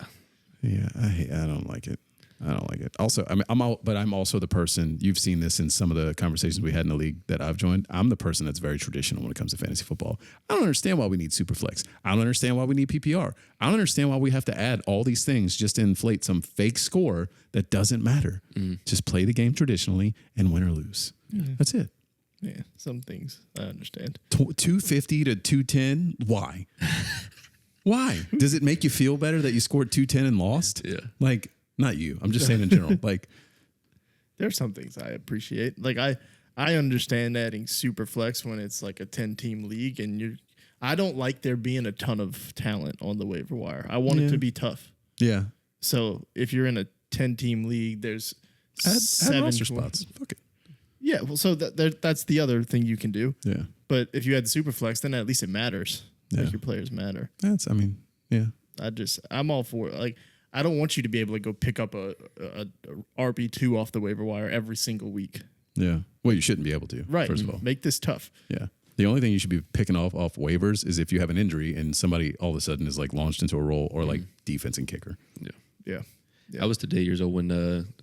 Yeah, I don't like it. I don't like it. Also, I mean, I'm also the person. You've seen this in some of the conversations we had in the league that I've joined. I'm the person that's very traditional when it comes to fantasy football. I don't understand why we need Superflex. I don't understand why we need PPR. I don't understand why we have to add all these things just to inflate some fake score that doesn't matter. Just play the game traditionally and win or lose. That's it. Yeah, some things I understand. 250 to 210. Why? Why? Does it make you feel better that you scored 210 and lost? Yeah. Like, not you. I'm just saying in general. Like, There's some things I appreciate. Like I understand adding super flex when it's like a 10-team league and I don't like there being a ton of talent on the waiver wire. I want it to be tough. yeah. So if you're in a 10-team league, there's Add 7 roster spots. Fuck it. Yeah, well, so that's the other thing you can do. Yeah. But if you had super flex, then at least it matters. Yeah. Like your players matter. Yeah. I'm all for it. Like I don't want you to be able to go pick up a RB2 off the waiver wire every single week. Yeah. Well, you shouldn't be able to. Right. First of all. Make this tough. Yeah. The only thing you should be picking off waivers is if you have an injury and somebody all of a sudden is like launched into a role or like defense and kicker. Yeah. I was today years old when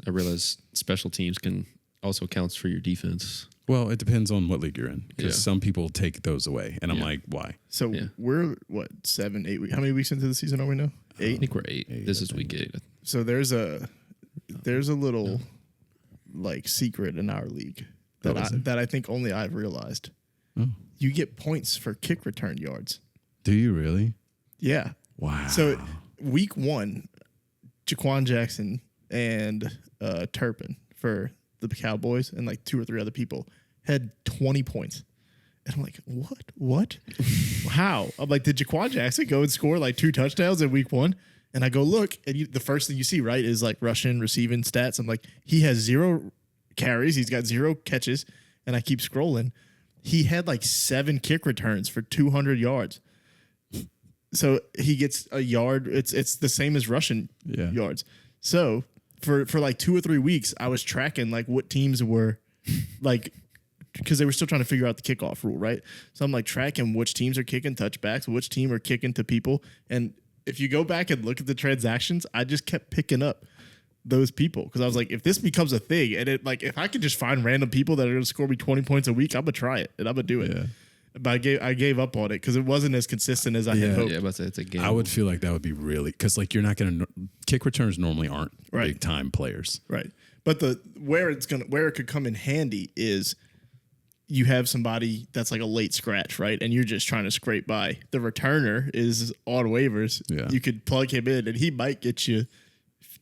I realized special teams can also counts for your defense. Well, it depends on what league you're in because Yeah. some people take those away. And I'm Yeah. like, why? So Yeah. we're 7, 8 weeks. How many weeks into the season are we now? 8. I think we're 8. This is week 8. So there's a little like secret in our league What is it? that I think only I've realized. Oh. You get points for kick return yards. Do you really? Yeah. Wow. So week 1, Jaquan Jackson and Turpin for the Cowboys and like 2 or 3 other people had 20 points. And I'm like, what? How? I'm like, did Jaquan Jackson go and score like 2 touchdowns in week 1? And I go, look, and the first thing you see, right, is like rushing, receiving stats. I'm like, he has 0 carries. He's got 0 catches. And I keep scrolling. He had like 7 kick returns for 200 yards. So he gets a yard. It's the same as rushing yards. So for like 2 or 3 weeks, I was tracking like what teams were like, because they were still trying to figure out the kickoff rule, right? So I'm like tracking which teams are kicking touchbacks, which team are kicking to people. And if you go back and look at the transactions, I just kept picking up those people because I was like, if this becomes a thing and it like if I could just find random people that are going to score me 20 points a week, I'm gonna try it and I'm gonna do it. Yeah. But I gave up on it because it wasn't as consistent as I had hoped. Yeah, but it's a game. I would feel like that would be really because like you're not going to kick returns normally aren't Right. big time players. Right. But where it could come in handy is you have somebody that's like a late scratch, right? And you're just trying to scrape by. The returner is on waivers. Yeah. You could plug him in and he might get you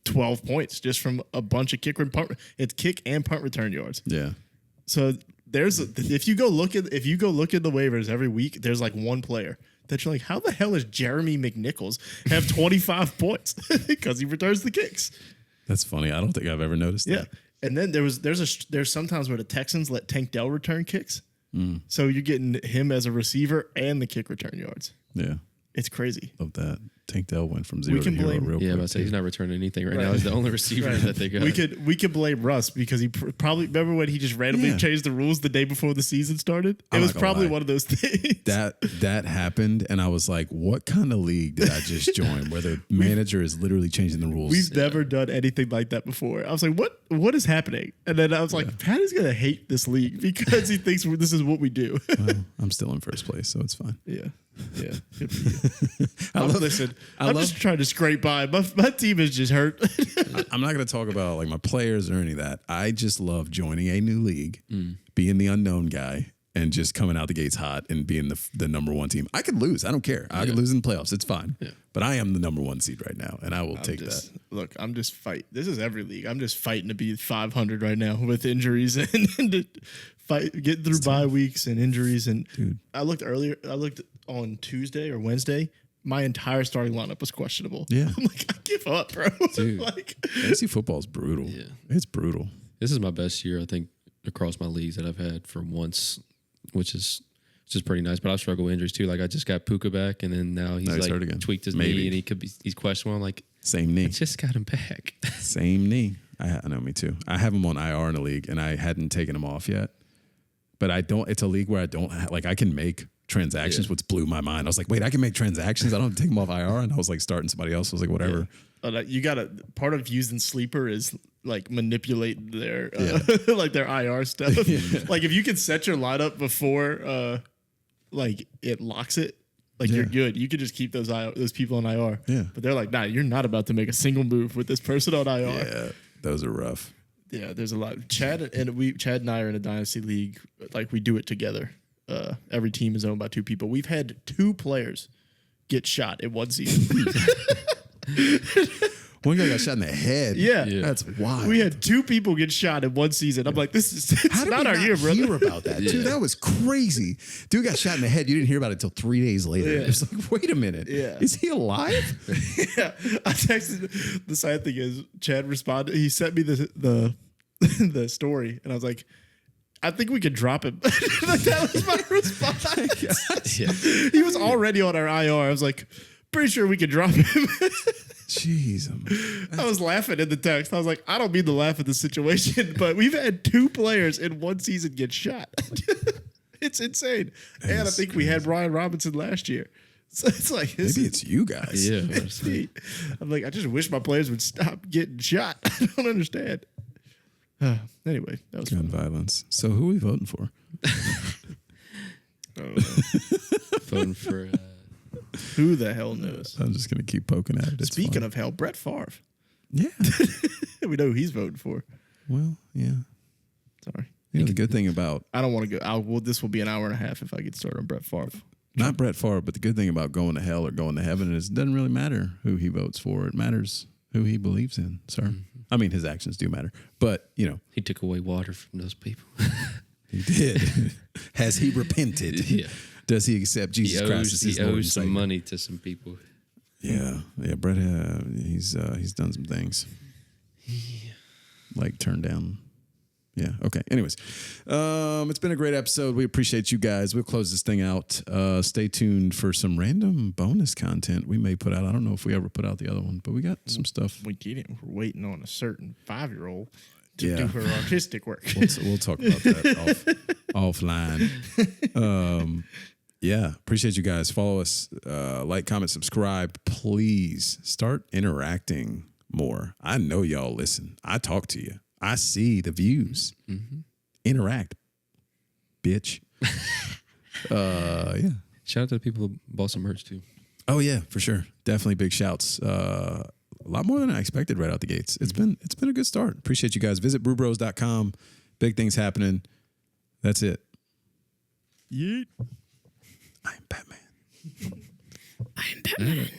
12 points just from a bunch of kick and punt. It's kick and punt return yards. Yeah. So if you go look at the waivers every week, there's like one player that you're like, how the hell is Jeremy McNichols have 25 points? Because he returns the kicks. That's funny. I don't think I've ever noticed that. And then there's sometimes where the Texans let Tank Dell return kicks. So you're getting him as a receiver and the kick return yards. Yeah. It's crazy. Love that. Tank Dell went from 0 to hero real quick. Yeah, but he's not returning anything right now. He's the only receiver that they got. We could blame Russ because he probably remember when he just randomly changed the rules the day before the season started. It was probably one of those things. That happened, and I was like, "What kind of league did I just join?" Where the manager is literally changing the rules. We've never done anything like that before. I was like, "What is happening?" And then I was like, "Pat is gonna hate this league because he thinks this is what we do." Well, I'm still in first place, so it's fine. Yeah. Good for you. I'm just trying to scrape by. My team is just hurt. I'm not going to talk about like my players or any of that. I just love joining a new league, being the unknown guy, and just coming out the gates hot and being the number one team. I could lose. I don't care. I could lose in the playoffs. It's fine. Yeah. But I am the number one seed right now, and I will take that. Look, I'm just fighting. This is every league. I'm just fighting to be 500 right now with injuries and to getting through bye weeks and injuries. And dude, I looked on Tuesday or Wednesday. My entire starting lineup was questionable. Yeah. I'm like, I give up, bro. Dude, fantasy football is brutal. Yeah. It's brutal. This is my best year, I think, across my leagues that I've had for once, which is pretty nice. But I've struggled with injuries too. Like I just got Puka back, and then now he's like tweaked his knee, and he's questionable. I'm like, same knee. I just got him back. Same knee. I know, me too. I have him on IR in a league, and I hadn't taken him off yet. But I don't. It's a league where I don't I can make transactions, which blew my mind. I was like, wait, I can make transactions. I don't have to take them off IR. And I was like starting somebody else. I was like, whatever. Yeah. You got part of using Sleeper is like manipulate their like their IR stuff. Like if you can set your lineup before like it locks it, like you're good. You could just keep those people on IR. Yeah. But they're like, nah, you're not about to make a single move with this person on IR. Yeah, those are rough. Yeah, there's a lot. Chad and I are in a dynasty league. Like we do it together. Every team is owned by two people. We've had 2 players get shot in one season. One guy got shot in the head. Yeah. That's wild. We had 2 people get shot in one season. I'm like, it's not our year, brother. Hear about that, dude? That was crazy. Dude got shot in the head. You didn't hear about it until 3 days later. Yeah. It's like, wait a minute. Yeah. Is he alive? Yeah. I texted. The sad thing is, Chad responded. He sent me the story, and I was like, I think we could drop him. Like, that was my response. Yeah. He was already on our IR. I was like, pretty sure we could drop him. Jeez. I was laughing in the text. I was like, I don't mean to laugh at the situation, but we've had 2 players in one season get shot. It's insane. And I think we had Brian Robinson last year. So it's like, maybe it's you guys. Yeah. I'm like, I just wish my players would stop getting shot. I don't understand. Anyway, that was gun violence. So who are we voting for? Voting for who the hell knows? I'm just gonna keep poking at it. Speaking of hell, Brett Favre. Yeah, we know who he's voting for. Well, yeah. Sorry. You know, the good thing about I don't want to go. This will be an hour and a half if I get started on Brett Favre. Not Brett Favre, but the good thing about going to hell or going to heaven is it doesn't really matter who he votes for. It matters who he believes in, sir. Mm-hmm. I mean, his actions do matter, but you know, he took away water from those people. He did. Has he repented? Yeah. Does he accept Jesus Christ as his Lord and Savior? He owes some money to some people. Yeah, Brett. He's done some things. Yeah. Like turned down. Yeah. Okay. Anyways, it's been a great episode. We appreciate you guys. We'll close this thing out. Stay tuned for some random bonus content we may put out. I don't know if we ever put out the other one, but we got some stuff. We didn't. We're waiting on a certain 5-year-old to do her artistic work. We'll talk about that offline. Yeah. Appreciate you guys. Follow us. Like, comment, subscribe. Please start interacting more. I know y'all listen. I talk to you. I see the views. Mm-hmm. Interact, bitch. Yeah. Shout out to the people who bought some merch too. Oh yeah, for sure. Definitely big shouts. A lot more than I expected right out the gates. It's been a good start. Appreciate you guys. Visit brewbros.com. Big things happening. That's it. Yeet. I'm Batman. I'm Batman.